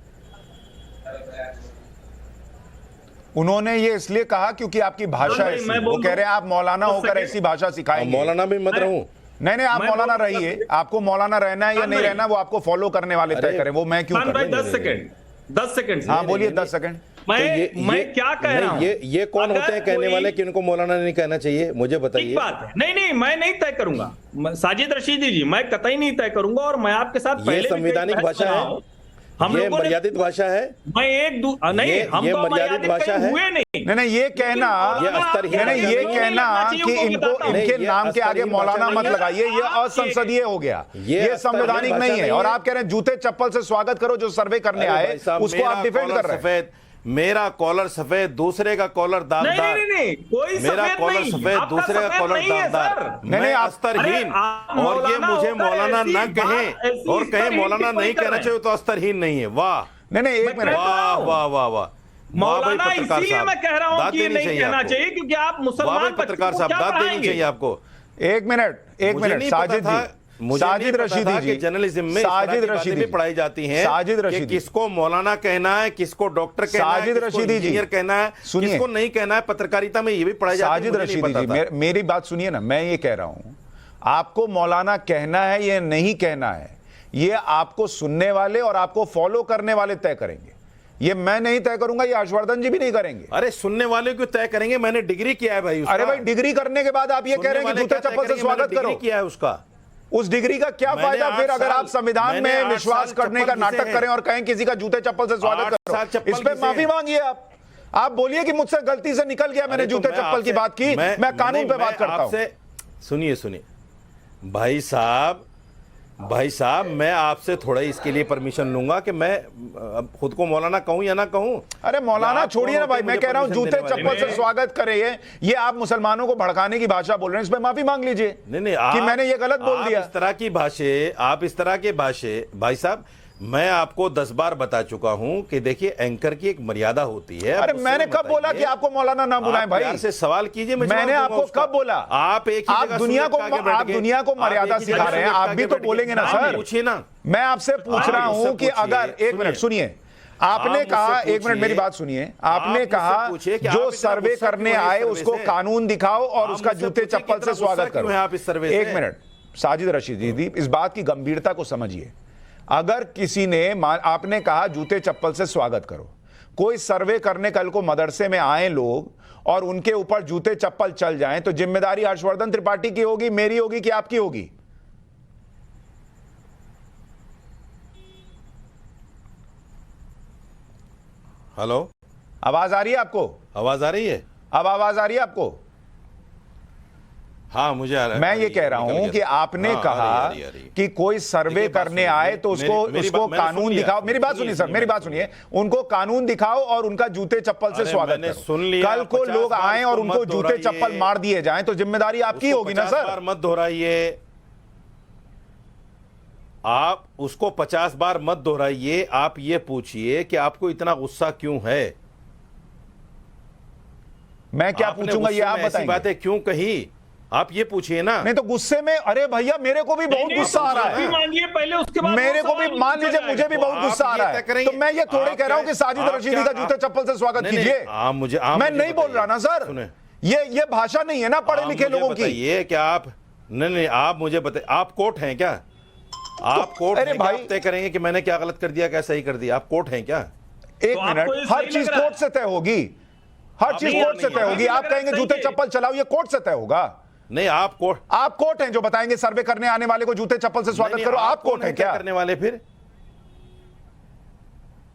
उन्होंने ये इसलिए कहा क्योंकि आपकी भाषा ऐसी, वो कह रहे हैं आप मौलाना होकर ऐसी भाषा सिखाएंगे। मौलाना भी मत रहूं? नहीं, आप मौलाना रहिए, आपको मौलाना रहना है या नहीं रहना वो आपको फॉलो करने वाले तय करें, वो मैं क्यों करूं? 10 सेकंड। हाँ बोलिए, 10 सेकंड। मैं क्या कह रहा हूं? ये कौन होते हैं कहने वाले कि इनको मौलाना नहीं कहना चाहिए? मुझे बताइए। बात है, नहीं, मैं नहीं तय करूंगा साजिद रशीदी जी, मैं कतई नहीं तय करूंगा। और मैं आपके साथ पहले संवैधानिक भाषा है, हम लोग मर्यादित भाषा है। मैं नहीं, हम तो मर्यादित भाषा है। हुए नहीं, ये कहना, ये कहना कि इनको इनके नाम के आगे मौलाना मत लगाइए, ये असंसदीय हो गया, ये संवैधानिक नहीं है। और आप कह रहे हैं जूते चप्पल से स्वागत करो, जो सर्वे करने आए उसको आप डिफेंड कर रहे हैं। मेरा कॉलर सफेद, दूसरे का कॉलर दागदार। नहीं, कोई मेरा कॉलर सफेद, दूसरे का कॉलर दागदार। नहीं, अस्तरहीन। और ये मुझे मौलाना न कहें और कहें मौलाना नहीं कहना चाहिए तो अस्तरहीन नहीं है। वाह, नहीं, एक मिनट, वाह वाह वाह वाह। मौलाना इसीलिए मैं कह रहा हूं कि ये नहीं कहना चाहिए क्योंकि आप मुसलमान पत्रकार साहब, दाद देनी चाहिए आपको। एक मिनट साजिद जी, साजिद रशीदी जी, जर्नलिज्म में साजिद रशीदी पढ़ाई जाती है, साजिद रशीदी किसको मौलाना कहना है, किसको डॉक्टर कहना है, साजिद रशीदी इंजीनियर कहना है, किसको नहीं कहना है, पत्रकारिता में ये भी पढ़ाई जाती है। साजिद रशीदी जी, मेरी बात सुनिए ना, मैं ये कह रहा हूं आपको मौलाना कहना है या नहीं कहना है, ये आपको सुनने वाले और आपको फॉलो करने वाले तय करेंगे। ये मैं नहीं तय करूंगा, ये हर्षवर्धन जी भी नहीं करेंगे। अरे सुनने वाले क्यों तय करेंगे? मैंने डिग्री किया है भाई उसका। अरे भाई, डिग्री करने के बाद आप ये कह रहे हैं कि जूते चप्पल से स्वागत करो, किया है उसका। उस डिग्री का क्या फायदा फिर अगर आप संविधान में विश्वास करने का नाटक करें और कहें किसी का जूते चप्पल से स्वागत करो? इस पे माफी मांगिए आप बोलिए कि मुझसे गलती से निकल गया, मैंने जूते चप्पल की बात की, मैं कानून पे बात करता हूं। सुनिए भाई साहब, मैं आपसे थोड़ा इसके लिए परमिशन लूंगा कि मैं खुद को मौलाना कहूं या ना कहूं। अरे मौलाना छोड़िए ना भाई, मैं कह रहा हूं जूते चप्पल से स्वागत करे, ये आप मुसलमानों को भड़काने की भाषा बोल रहे हैं, इस पे माफी मांग लीजिए। नहीं, कि मैंने ये गलत बोल दिया। इस तरह की भाषा, आप इस तरह के भाषा, भाई साहब मैं आपको 10 बार बता चुका हूं कि देखिए एंकर की एक मर्यादा होती है। अरे मुझसे मैंने कब बताइए। बोला कि आपको मौलाना ना बुलाएं भाई? प्यार से सवाल कीजिए, मैं मैंने जवाब आपको दूंगा उसका। कब बोला? आप एक ही आप जगह दुनिया को सुन्नत खा के बैठ आप गए। दुनिया को आप मर्यादा एक ही सिखा जगह रहे हैं, सुन्नत आप खा भी के तो बैठ बोलेंगे गए। ना आप सर। पूछिए ना। मैं आपसे पूछ रहा मुझसे हूं कि पूछिए, अगर एक मिनट सुनिए, आपने मुझसे कहा, एक मिनट पूछिए। मेरी बात सुनिए, आप आपने मुझसे कहा पूछिए कि जो आप इतना सर्वे गुस्सा करने क्यों है इस आए सर्वे उसको से? कानून दिखाओ और आप उसका मुझसे जूते पूछिए चप्पल कितना से स्वागत गुस्सा क्यों करो। है आप इस सर्वे एक से? मिनट साजिद रशीदी जी, इस बात की गंभीरता को समझिए। अगर किसी ने आपने कहा जूते चप्पल से स्वागत करो, कोई सर्वे करने कल को मदरसे में आए लोग और उनके ऊपर जूते चप्पल चल जाएं तो जिम्मेदारी हर्षवर्धन त्रिपाठी की होगी, मेरी होगी कि आपकी होगी? हेलो, आवाज आ रही है आपको? आवाज आ रही है? अब आवाज आ रही है आपको? हाँ मुझे आ रहा है। मैं ये कह रहा हूं कि आपने कहा आ रही है। कि कोई सर्वे देखिए, बात करने सुनिए, आए तो मेरी उसको मैंने कानून सुन लिया। दिखाओ। मेरी बात सुनिए सर, मेरी बात सुनिए। उनको कानून दिखाओ और उनका जूते चप्पल से अरे स्वागत मैंने करो। सुन लिया, कल को 50 लोग बार आए और उसको उनको मत जूते दोहराइए। चप्पल मार दिए जाएं तो जिम्मेदारी आपकी उसको होगी ना 50 सर? बार मत दोहराइए। आप उसको 50 बार मत दोहराइए। आप ये पूछिए कि आपको इतना गुस्सा क्यों है? मैं क्या आपने पूछूंगा ये गुस्से आप में ऐसी बताएंगे। बातें क्यों कही? आप ये पूछिए ना। नहीं तो गुस्से में, अरे भैया मेरे को भी बहुत गुस्सा आ रहा है। मांगिए पहले, उसके बाद मेरे वो को भी सवाल मान लीजिए, पूछा मुझे भी बहुत आप गुस्सा आ ये रहा तय है। करेंगे। तो मैं ये थोड़ी आप कह रहा हूं कि क्या- साजिद आप रशीदी क्या- का जूते चप्पल से स्वागत नहीं, नहीं, कीजिए। आप मुझे मैं नहीं बोल रहा ना सर। सुने, ये भाषा नहीं है ना पढ़े आप लिखे मुझे लोगों की। बताइए कि आप नहीं आप मुझे बताइए, आप कोर्ट हैं क्या? आप कोर्ट अरे हैं क्या? भाई- आप तय करेंगे कि मैंने क्या गलत कर दिया, क्या सही कर दिया? आप कोर्ट हैं क्या? एक तो आपको मिनट, ये हर सही चीज लग रहा है? कोर्ट से तय होगी। हर चीज नहीं, कोर्ट से नहीं, तय होगी। अभी आप लग रहा है कहेंगे सही जूते है। चप्पल चलाओ, ये कोर्ट से तय होगा। नहीं, आप कोर्ट आप कोर्ट हैं जो बताएंगे सर्वे करने आने वाले को जूते चप्पल से स्वागत नहीं, करो। आप कौन कोर्ट हैं तय क्या? करने वाले? फिर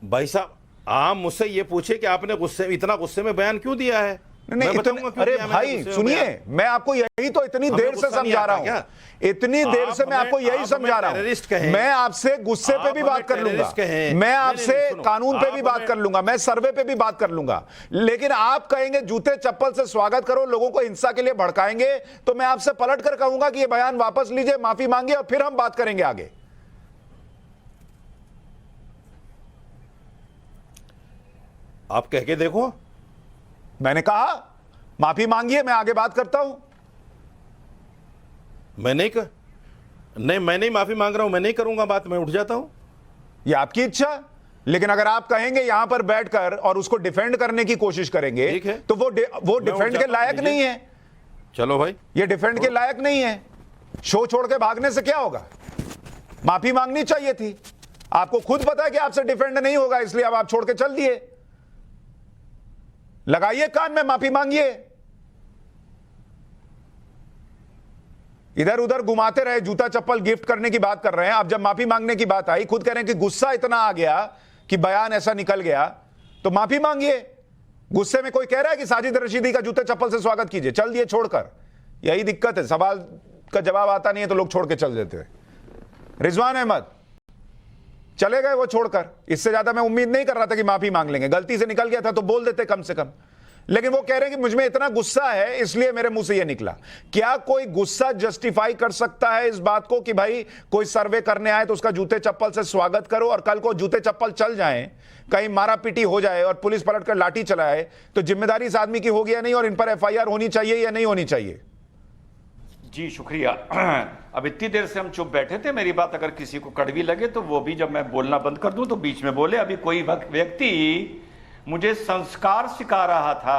भाई साहब, आप मुझसे ये पूछे कि आपने इतना गुस्से में बयान क्यों दिया है? नहीं, मैं बताऊंगा क्यों अरे दिया मैंने भाई गुस्से में सुनिए, बयान। मैं आपको यही तो इतनी हमें देर से गुस्सा नहीं समझा आता रहा हूं। क्या? इतनी देर आप से मैं आपको हमें- यही आप समझा हमें रहा टेररिस्ट हूं। कहें। मैं आपसे गुस्से पे आप भी बात हमें कर लूंगा, टेररिस्ट कहें। मैं नहीं, आपसे नहीं, सुनो, कानून पे आप भी बात हमें- कर लूंगा, मैं सर्वे पे भी बात कर लूंगा। लेकिन आप कहेंगे जूते चप्पल से स्वागत करो, लोगों को हिंसा के लिए भड़काएंगे, तो मैं आपसे पलट कर कहूंगा कि ये बयान वापस लीजिए, माफी मांगिए और फिर हम बात करेंगे आगे। आप कह के देखो। मैंने कहा माफी मांगिए, मैं आगे बात करता हूं। मैं नहीं माफी मांग रहा हूं, मैं नहीं करूंगा बात, मैं उठ जाता हूं। ये आपकी इच्छा, लेकिन अगर आप कहेंगे यहां पर बैठकर और उसको डिफेंड करने की कोशिश करेंगे ठीक है। तो वो डिफेंड के लायक नहीं है। चलो भाई, ये डिफेंड के लायक नहीं है। शो छोड़ के भागने से क्या होगा? माफी मांगनी चाहिए थी। आपको खुद पता है कि आपसे डिफेंड नहीं होगा, इसलिए अब आप छोड़ के चल दिए। लगाइए कान में, माफी मांगिए। इधर उधर घुमाते रहे, जूता चप्पल गिफ्ट करने की बात कर रहे हैं। अब जब माफी मांगने की बात आई, खुद कह रहे हैं कि गुस्सा इतना आ गया कि बयान ऐसा निकल गया, तो माफी मांगिए। गुस्से में कोई कह रहा है कि साजिद रशीदी का जूते चप्पल से स्वागत कीजिए, चल दिए छोड़कर। यही दिक्कत है, सवाल का जवाब आता नहीं है तो लोग छोड़ के चल देते हैं। रिजवान अहमद चले गए वो छोड़कर। इससे ज्यादा मैं उम्मीद नहीं कर रहा था कि माफी मांग लेंगे। गलती से निकल गया था तो बोल देते कम से कम, लेकिन वो कह रहे हैं कि मुझ में इतना गुस्सा है इसलिए मेरे मुंह से ये निकला। क्या कोई गुस्सा जस्टिफाई कर सकता है इस बात को कि भाई कोई सर्वे करने आए तो उसका जूते चप्पल से स्वागत करो, और कल को जूते चप्पल चल जाएं, कहीं मारा पीटी हो जाए और पुलिस पलट कर लाठी चलाए, तो जिम्मेदारी इस आदमी की होगी या नहीं, और इन पर FIR होनी चाहिए या नहीं होनी चाहिए? जी शुक्रिया। अब इतनी देर से हम चुप बैठे थे, मेरी बात अगर किसी को कड़वी लगे तो वो भी, जब मैं बोलना बंद कर दूं तो बीच में बोले। अभी कोई व्यक्ति मुझे संस्कार सिखा रहा था,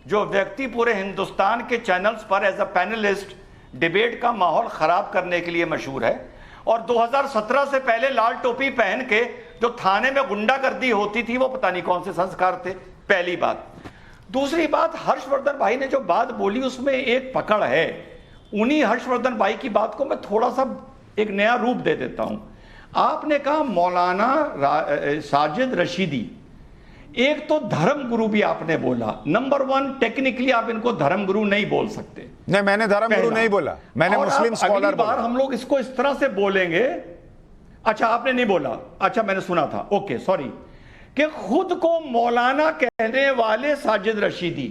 जो व्यक्ति पूरे हिंदुस्तान के चैनल्स पर एज अ पैनलिस्ट डिबेट का माहौल खराब करने के लिए मशहूर है, और 2017 से पहले लाल टोपी पहन के जो थाने में गुंडागर्दी होती थी, वो पता नहीं कौन से संस्कार थे। पहली बात। दूसरी बात, हर्षवर्धन भाई ने जो बात बोली उसमें एक पकड़ है। उन्हीं हर्षवर्धन भाई की बात को मैं थोड़ा सा एक नया रूप दे देता हूं। आपने कहा मौलाना साजिद रशीदी, एक तो धर्म गुरु भी आपने बोला। नंबर 1, टेक्निकली आप इनको धर्म गुरु नहीं बोल सकते। नहीं, मैंने धर्म गुरु नहीं बोला, मैंने मुस्लिम स्कॉलर बोला। हम लोग इसको इस तरह से बोलेंगे। अच्छा, आपने नहीं बोला, अच्छा मैंने सुना था, ओके सॉरी, कि खुद को मौलाना कहने वाले साजिद रशीदी,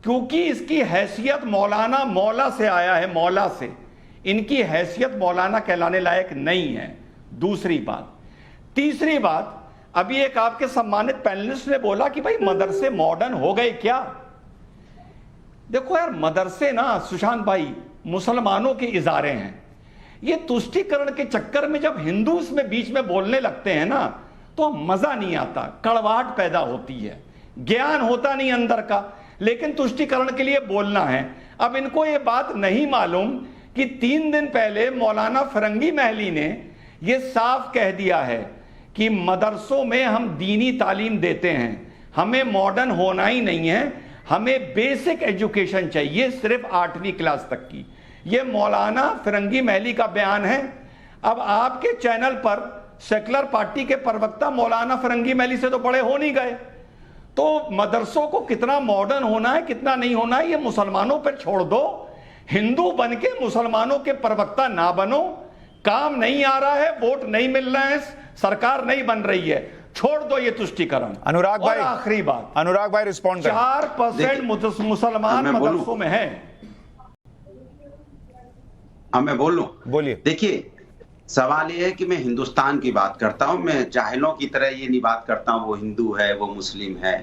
क्योंकि इसकी हैसियत मौलाना, मौला से आया है, मौला से, इनकी हैसियत मौलाना कहलाने लायक नहीं है। दूसरी बात। तीसरी बात, अभी एक आपके सम्मानित पैनलिस्ट ने बोला कि भाई मदरसे मॉडर्न हो गए क्या। देखो यार, मदरसे ना सुशांत भाई मुसलमानों के इजारे हैं। ये तुष्टीकरण के चक्कर में जब हिंदू इसमें बीच में बोलने लगते हैं ना, तो मजा नहीं आता, कड़वाहट पैदा होती है, ज्ञान होता नहीं अंदर का, लेकिन तुष्टीकरण के लिए बोलना है। अब इनको ये बात नहीं मालूम कि 3 दिन पहले मौलाना फिरंगी महली ने ये साफ कह दिया है कि मदरसों में हम दीनी तालीम देते हैं, हमें मॉडर्न होना ही नहीं है, हमें बेसिक एजुकेशन चाहिए, सिर्फ 8वीं क्लास तक की। ये मौलाना फिरंगी महली का बयान है। अब आपके चैनल पर सेकुलर पार्टी के प्रवक्ता मौलाना फिरंगी महली से तो बड़े हो नहीं गए, तो मदरसों को कितना मॉडर्न होना है कितना नहीं होना है ये मुसलमानों पर छोड़ दो। हिंदू बन के मुसलमानों के प्रवक्ता ना बनो, काम नहीं आ रहा है, वोट नहीं मिल रहा है, सरकार नहीं बन रही है, छोड़ दो ये तुष्टीकरण। अनुराग भाई, आखिरी बात, अनुराग भाई रिस्पॉन्ड करें। 4% मुसलमान मदरसों में है। मैं बोल लूं? बोलिए। देखिए, सवाल ये है कि मैं हिंदुस्तान की बात करता हूं, मैं जाहिलों की तरह ये नहीं बात करता हूं वो हिंदू है वो मुस्लिम है।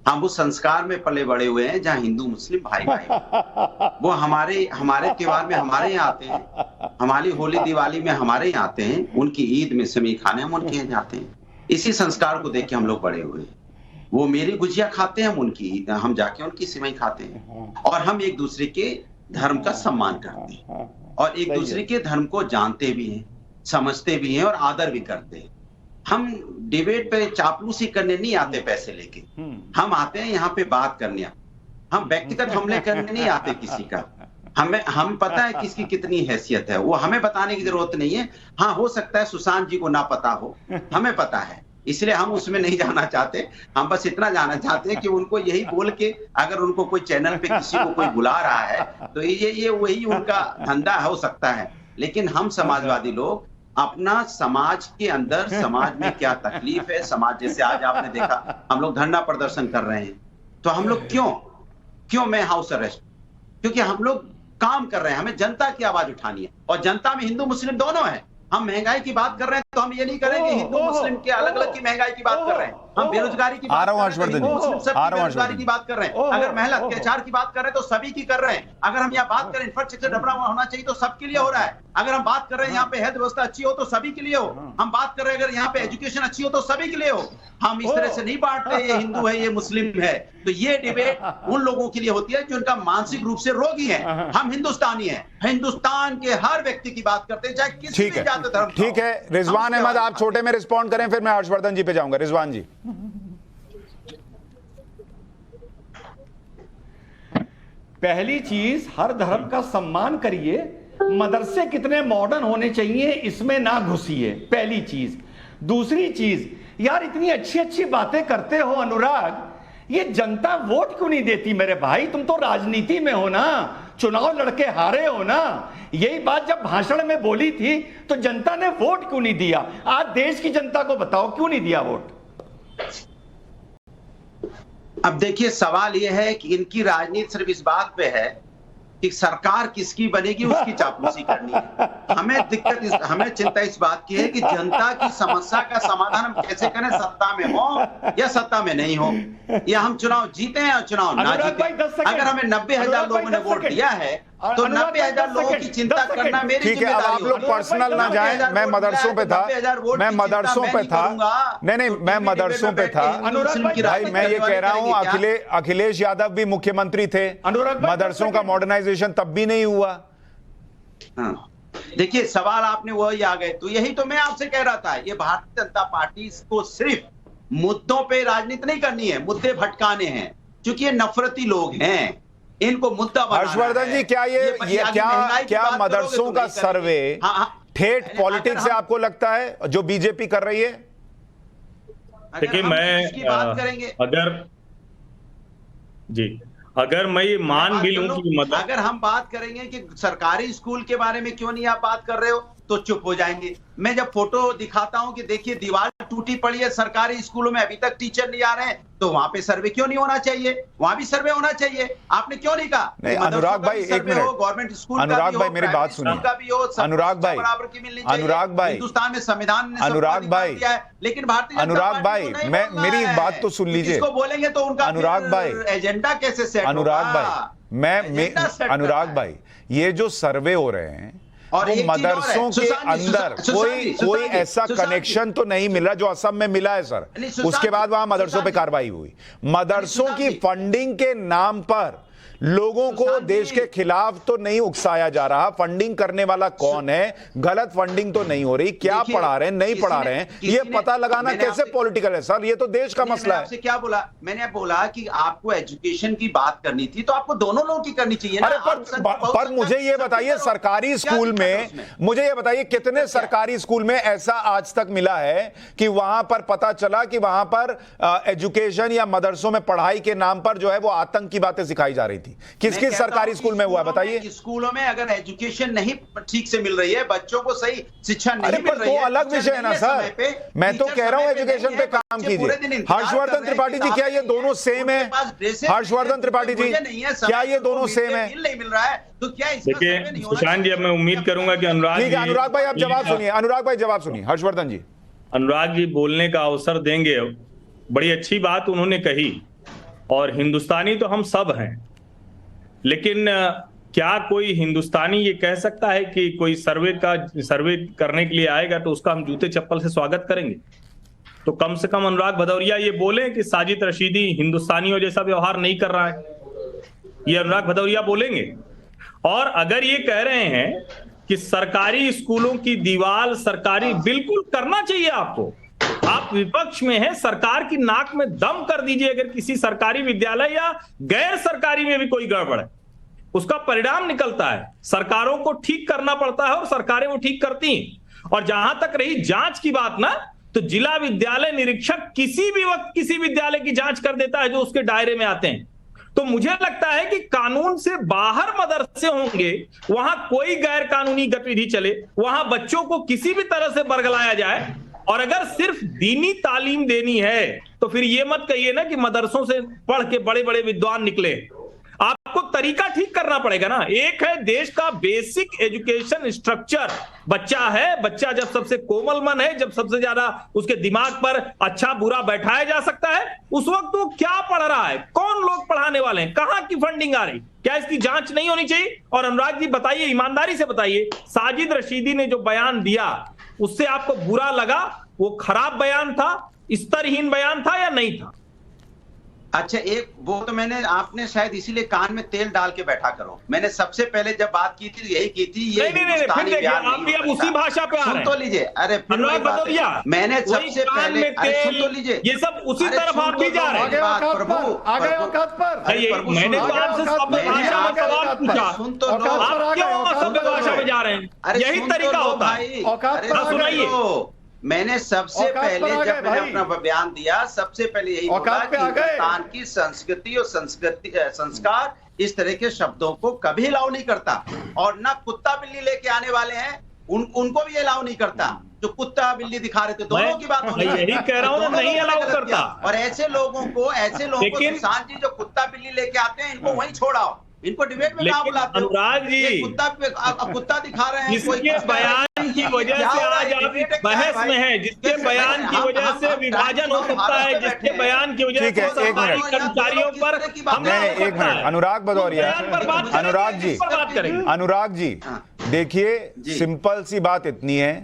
हम उस संस्कार में पले बड़े हुए हैं जहां हिंदू मुस्लिम भाई भाई वो हमारे त्योहार में हमारे यहाँ आते हैं, हमारी होली दिवाली में हमारे यहाँ आते हैं, उनकी ईद में सेवई खाने हम उनके यहाँ जाते हैं। इसी संस्कार को देख के हम लोग बड़े हुए हैं। वो मेरी गुजिया खाते हैं, हम उनकी हम जाके उनकी सेवई खाते हैं, और हम एक दूसरे के धर्म का सम्मान करते हैं और एक दूसरे के धर्म को जानते भी हैं, समझते भी हैं और आदर भी करते हैं। हम डिबेट पे चापलूसी करने नहीं आते पैसे लेके, हम आते हैं यहाँ पे बात करने, हम व्यक्तिगत हमले करने नहीं आते किसी का। हम पता है किसकी कितनी हैसियत है, वो हमें बताने की जरूरत नहीं है। हाँ, हो सकता है सुशांत जी को ना पता हो, हमें पता है, इसलिए हम उसमें नहीं जाना चाहते। हम बस इतना जाना चाहते हैं कि उनको यही बोल के, अगर उनको कोई चैनल पे किसी को कोई बुला रहा है तो ये वही उनका धंधा हो सकता है। लेकिन हम समाजवादी लोग अपना समाज के अंदर, समाज में क्या तकलीफ है, समाज जैसे आज आपने देखा हम लोग धरना प्रदर्शन कर रहे हैं, तो हम लोग क्यों मैं हाउस अरेस्ट, क्योंकि हम लोग काम कर रहे हैं, हमें जनता की आवाज उठानी है, और जनता में हिंदू मुस्लिम दोनों है। हम महंगाई की बात कर रहे हैं तो हम ये नहीं करेंगे हिंदू मुस्लिम के अलग अलग की महंगाई की बात कर रहे हैं, हम बेरोजगारी की बात कर रहे हैं, हिंदू मुस्लिम सबकी बेरोजगारी की बात कर रहे हैं। अगर महिला अत्याचार की बात कर रहे हैं तो सभी की कर रहे हैं। अगर हम यहाँ बात करें इंफ्रास्ट्रक्चर डेवलपमेंट होना चाहिए तो सबके लिए हो रहा है। अगर हम बात कर रहे हैं यहाँ पे हेल्थ व्यवस्था अच्छी हो तो सभी के लिए हो। हम बात कर रहे हैं अगर यहाँ पे एजुकेशन अच्छी हो तो सभी के लिए हो। हम इस तरह से नहीं बांटते ये हिंदू है ये मुस्लिम है। तो ये डिबेट उन लोगों के लिए होती है जो उनका मानसिक रूप से रोगी है। हम हिंदुस्तानी हैं, हिंदुस्तान के हर व्यक्ति की बात करते हैं, चाहे किसी भी जाति धर्म। ठीक है, रिजवान अहमद आप छोटे में रिस्पॉन्ड करें, फिर मैं हर्षवर्धन जी पे जाऊंगा। रिजवान जी। पहली चीज, हर धर्म का सम्मान करिए, मदरसे कितने मॉडर्न होने चाहिए इसमें ना घुसिए, पहली चीज। दूसरी चीज, यार इतनी अच्छी अच्छी बातें करते हो अनुराग, ये जनता वोट क्यों नहीं देती मेरे भाई? तुम तो राजनीति में हो ना, चुनाव लड़के हारे हो ना। यही बात जब भाषण में बोली थी तो जनता ने वोट क्यों नहीं दिया? आज देश की जनता को बताओ क्यों नहीं दिया वोट? अब देखिए, सवाल यह है कि इनकी राजनीति सिर्फ इस बात पे है कि सरकार किसकी बनेगी उसकी चापलूसी करनी है। हमें चिंता इस बात की है कि जनता की समस्या का समाधान हम कैसे करें, सत्ता में हो या सत्ता में नहीं हो, या हम चुनाव जीते हैं या चुनाव ना जीते। अगर हमें 90,000 लोगों ने वोट दिया है तो 90,000 लोगों की चिंता करना मेरी ठीक है। अब आप लोग पर्सनल ना जाएं, मैं मदरसों पे था, मैं मदरसों पे था, नहीं मैं मदरसों पे था भाई। मैं ये कह रहा हूं अखिलेश यादव भी मुख्यमंत्री थे, मदरसों का मॉडर्नाइजेशन तब भी नहीं हुआ। देखिए, सवाल आपने वही आ गए, तो यही तो मैं आपसे कह रहा था, ये भारतीय जनता पार्टी को सिर्फ मुद्दों पे राजनीति नहीं करनी है, मुद्दे भटकाने हैं, क्योंकि ये नफरती लोग हैं, इनको मुद्दा बनाना है। हर्षवर्धन जी, क्या मदरसों का सर्वे ठेठ पॉलिटिक्स से आपको लगता है जो बीजेपी कर रही है? देखिए, अगर मैं ये मान भी लूं कि अगर हम बात करेंगे कि सरकारी स्कूल के बारे में क्यों नहीं आप बात कर रहे हो तो चुप हो जाएंगे। मैं जब फोटो दिखाता हूं कि देखिए दीवार टूटी पड़ी है, सरकारी स्कूलों में अभी तक टीचर नहीं आ रहे हैं, तो वहां पे सर्वे क्यों नहीं होना चाहिए? वहां भी सर्वे होना चाहिए। आपने क्यों नहीं कहा? नहीं, अनुराग भाई, एक मिनट। गवर्नमेंट स्कूल अनुराग भाई, मेरी बात सुनिए। अनुराग भाई, अनुराग भाई, हिंदुस्तान में संविधान ने अनुराग भाई, लेकिन भारतीय अनुराग भाई, मैं मेरी एक बात तो सुन लीजिए। इसको बोलेंगे तो उनका अनुराग भाई, एजेंडा कैसे सेट होगा? अनुराग भाई, अनुराग भाई, ये जो सर्वे हो रहे हैं और वो एक चीज मदरसों और है, के सुशांत जी, अंदर सुशांत कोई जी, ऐसा सुशांत जी, कनेक्शन तो नहीं मिला जो असम में मिला है सर। नहीं, सुशांत उसके बाद वहां मदरसों सुशांत पे जी, कार्रवाई हुई। मदरसों सुशांत की जी, फंडिंग के नाम पर लोगों को सुशांत देश जी, के खिलाफ तो नहीं उकसाया जा रहा। फंडिंग करने वाला कौन है, गलत फंडिंग तो नहीं हो रही, क्या देखिए, पढ़ा रहे हैं, नहीं किसी पढ़ा ने- रहे हैं, किसी ये ने- पता लगाना मैंने कैसे आपसे- पॉलिटिकल है सर? ये तो देश का नहीं, मसला मैंने है। आपसे क्या बोला? मैंने बोला कि आपको एजुकेशन की बात करनी थी तो आपको दोनों लोगों की करनी चाहिए ना। अरे आप सर बहुत पर सकते मुझे ये सब बताइए, टीचर हो। सरकारी क्या स्कूल दिक्कत है में उसमें? मुझे ये बताइए कितने सरकारी स्कूल में ऐसा आज तक मिला है कि वहां पर पता चला कि वहां पर एजुकेशन या मदरसों में पढ़ाई के नाम पर जो है वो आतंक की बातें सिखाई जा रही थी? किस मैं किस कहता सरकारी हूं कि स्कूल में हुआ बताइए? स्कूलों में अगर एजुकेशन नहीं ठीक से मिल रही है, बच्चों को सही शिक्षा नहीं अरे मिल पर रही तो है, अलग टीचर विषय है ना नहीं सर। समय पे, मैं तो टीचर कह रहा हूं समय पे एजुकेशन नहीं पे है, काम बच्चे पूरे दिन कीजिए। इंतजार कर हर्षवर्धन रहे हैं त्रिपाठी जी, कि क्या ये साहब दोनों सेम है? उनके पास ड्रेसें हर्षवर्धन त्रिपाठी जी, मुझे नहीं है, समय क्या ये पे दोनों मिड सेम डे है? मील नहीं मिल रहा है, तो क्या इसका सर्वे देखिए नहीं होना सुशांत जी, अब मैं उम्मीद करूंगा कि अनुराग ठीक है, जी- अनुराग भाई आप जवाब सुनिए। अनुराग भाई जवाब सुनिए, हर्षवर्धन जी। अनुराग जी बोलने का अवसर देंगे। बड़ी अच्छी बात उन्होंने कही, और हिंदुस्तानी तो हम सब हैं, लेकिन क्या कोई हिंदुस्तानी ये कह सकता है कि कोई सर्वे करने के लिए आएगा तो उसका हम जूते चप्पल से स्वागत करेंगे? तो कम से कम अनुराग भदौरिया ये बोले कि साजिद रशीदी हिंदुस्तानियों जैसा व्यवहार नहीं कर रहा है, ये अनुराग भदौरिया बोलेंगे? और अगर ये कह रहे हैं कि सरकारी स्कूलों की दीवार सरकारी, बिल्कुल करना चाहिए आपको। आप विपक्ष में हैं, सरकार की नाक में दम कर दीजिए अगर किसी सरकारी विद्यालय या गैर सरकारी में भी कोई गड़बड़ है, उसका परिणाम निकलता है। सरकारों को ठीक करना पड़ता है और सरकारें वो ठीक करती हैं। और जहां तक रही जांच की बात ना, तो जिला विद्यालय निरीक्षक किसी भी वक्त किसी विद्यालय की जांच कर देता है जो उसके दायरे में आते हैं। तो मुझे लगता है कि कानून से बाहर मदरसे होंगे, वहां कोई गैर कानूनी गतिविधि चले, वहां बच्चों को किसी भी तरह से बरगलाया जाए, और अगर सिर्फ दीनी तालीम देनी है तो फिर ये मत कहिए ना कि मदरसों से पढ़ के बड़े बड़े विद्वान निकले। आपको तरीका ठीक करना पड़ेगा ना। एक है देश का बेसिक एजुकेशन स्ट्रक्चर, बच्चा है, बच्चा जब सबसे कोमल मन है, जब सबसे ज्यादा उसके दिमाग पर अच्छा बुरा बैठाया जा सकता है, उस वक्त वो क्या पढ़ रहा है, कौन लोग पढ़ाने वाले हैं, कहां की फंडिंग आ रही, क्या इसकी जांच नहीं होनी चाहिए? और अनुराग जी बताइए, ईमानदारी से बताइए, साजिद रशीदी ने जो बयान दिया उससे आपको बुरा लगा? वो खराब बयान था, स्तरहीन बयान था या नहीं था? अच्छा, एक वो तो मैंने, आपने शायद इसीलिए कान में तेल डाल के बैठा करो। मैंने सबसे पहले जब बात की थी यही की थी, ये नहीं, फिर देखिए, आप भी अब उसी भाषा पे आ रहे हैं। सुन तो लीजिए, अरे फिर वही बात है। मैंने सबसे पहले, अरे सुन तो लीजिए, ये सब उसी तरफ आप भी जा रहे हैं। मैंने तो आपसे सभ्य भाषा में सवाल पूछा, सुन तो लो, आप क्यों सभ्य भाषा में जा रहे हैं? यही तरीका होता है। सुनाइए। मैंने सबसे पहले जब मैंने अपना बयान दिया, सबसे पहले यही बोला कि हिंदुस्तान की संस्कृति और संस्कार इस तरह के शब्दों को कभी अलाउ नहीं करता, और ना कुत्ता बिल्ली लेके आने वाले हैं उनको भी अलाउ नहीं करता। जो कुत्ता बिल्ली दिखा रहे थे, दोनों की बात होनी यही कह रहा हूँ, नहीं अलाउ करता। और ऐसे लोगों को सुशांत जी जो कुत्ता बिल्ली लेके आते हैं, इनको वहीं छोड़ाओ, इनको डिबेट में कहाँ बुलाते हो? अनुराग जी, कुत्ता दिखा रहे हैं, जिसके बयान की वजह से आज आप बहस में है, जिसके बयान की वजह से विभाजन हो सकता है, जिसके बयान की वजह से सरकारी कर्मचारियों पर हमला हो सकता है। अनुराग भदौरिया, अनुराग जी देखिए, सिंपल सी बात इतनी है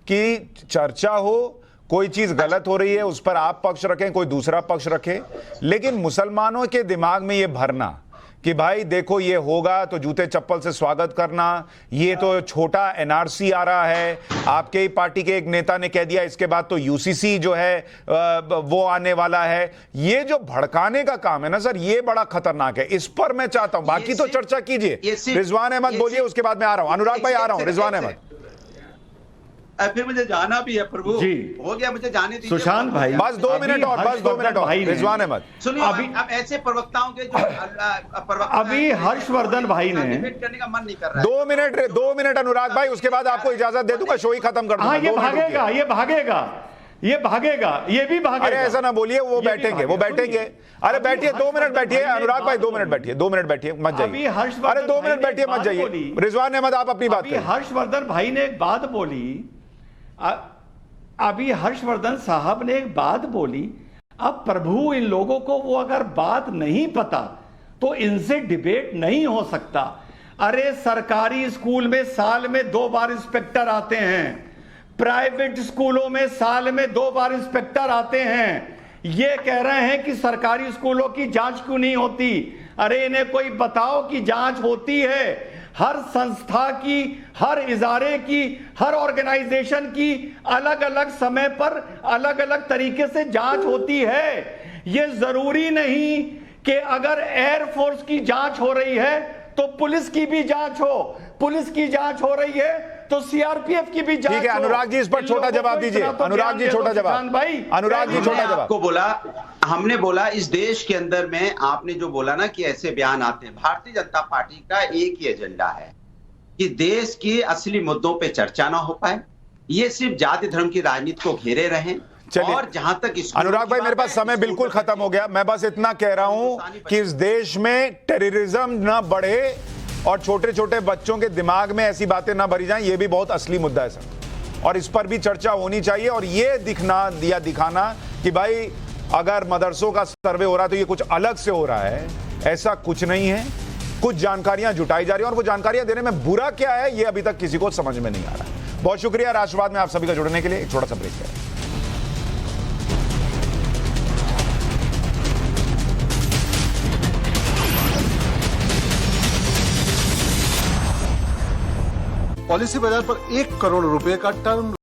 कि चर्चा हो, कोई चीज गलत हो रही है उस पर आप पक्ष रखें, कोई दूसरा पक्ष रखे, लेकिन मुसलमानों के दिमाग में ये भरना कि भाई देखो ये होगा तो जूते चप्पल से स्वागत करना, ये तो छोटा एनआरसी आ रहा है, आपके ही पार्टी के एक नेता ने कह दिया इसके बाद तो यूसीसी जो है वो आने वाला है, ये जो भड़काने का काम है ना सर, ये बड़ा खतरनाक है। इस पर मैं चाहता हूं, बाकी तो चर्चा कीजिए। रिजवान अहमद बोलिए, उसके बाद मैं आ रहा हूं। अनुराग भाई आ रहा हूं, रिजवान अहमद। फिर मुझे जाना भी है प्रभु जी, हो गया, मुझे जाने दीजिए। सुशांत भाई बस 2 मिनट और, बस 2 मिनट और। रिजवान अहमद सुनिए, अब ऐसे प्रवक्ताओं के जो अभी हर्षवर्धन भाई ने डिबेट करने का मन नहीं कर रहा है। 2 मिनट अनुराग भाई, उसके बाद आपको इजाजत दे दूंगा, शो ही खत्म कर दूंगा। हाँ, ये भागेगा, ये भागेगा। ये भागेगा, ये भी भागेगा। अरे ऐसा ना बोलिए, वो ये भी बैठेंगे, वो भागेगा। बैठेंगे। अरे अभी बैठिए, 2 मिनट बैठिए हर्षवर्धन अनुराग भाई, भाई 2 मिनट बैठिए, 2 मिनट बैठिए, मत अभी जाइए। हर्षवर्धन अरे 2 भाई मिनट ने बैठिए, एक मत बात जाइए। बोली। रिजवान अहमद, आप अपनी बात अभी करें। हर्षवर्धन भाई ने एक बात बोली, अभी हर्षवर्धन साहब ने एक बात बोली। अब प्रभु, इन लोगों को वो अगर बात नहीं पता तो इनसे डिबेट नहीं हो सकता। अरे सरकारी स्कूल में साल में 2 बार इंस्पेक्टर आते हैं, प्राइवेट स्कूलों में साल में 2 बार इंस्पेक्टर आते हैं। ये कह रहे हैं कि सरकारी स्कूलों की जांच क्यों नहीं होती? अरे इन्हें कोई बताओ कि जांच होती है। हर संस्था की, हर इदारे की, हर ऑर्गेनाइजेशन की अलग अलग समय पर अलग अलग तरीके से जांच होती है। ये जरूरी नहीं कि अगर एयरफोर्स की जांच हो रही है तो पुलिस की भी जांच हो, पुलिस की जांच हो रही है तो सीआरपीएफ की भी जांच हो। ठीक है अनुराग जी, इस पर छोटा जवाब दीजिए। अनुराग जी छोटा जवाब भाई, अनुराग जी छोटा जवाब। आपको बोला, हमने बोला इस देश के अंदर में आपने जो बोला ना कि ऐसे बयान आते हैं, भारतीय जनता पार्टी का एक ही एजेंडा है कि देश के असली मुद्दों पे चर्चा ना हो पाए, ये सिर्फ जाति धर्म की राजनीति को घेरे रहें। चलिए। और जहां तक अनुराग भाई, मेरे पास समय बिल्कुल खत्म हो गया। मैं बस इतना कह रहा हूं कि इस देश में टेररिज्म ना बढ़े और छोटे छोटे बच्चों के दिमाग में ऐसी बातें ना भरी जाएं, ये भी बहुत असली मुद्दा है सर, और इस पर भी चर्चा होनी चाहिए। और ये दिखना या दिखाना कि भाई अगर मदरसों का सर्वे हो रहा है तो ये कुछ अलग से हो रहा है, ऐसा कुछ नहीं है। कुछ जानकारियां जुटाई जा रही हैं और वो जानकारियां देने में बुरा क्या है, ये अभी तक किसी को समझ में नहीं आ रहा। बहुत शुक्रिया राष्ट्रवाद में आप सभी का जुड़ने के लिए। एक छोटा सा ब्रेक है। पॉलिसी बाजार पर 1 करोड़ रुपए का टर्म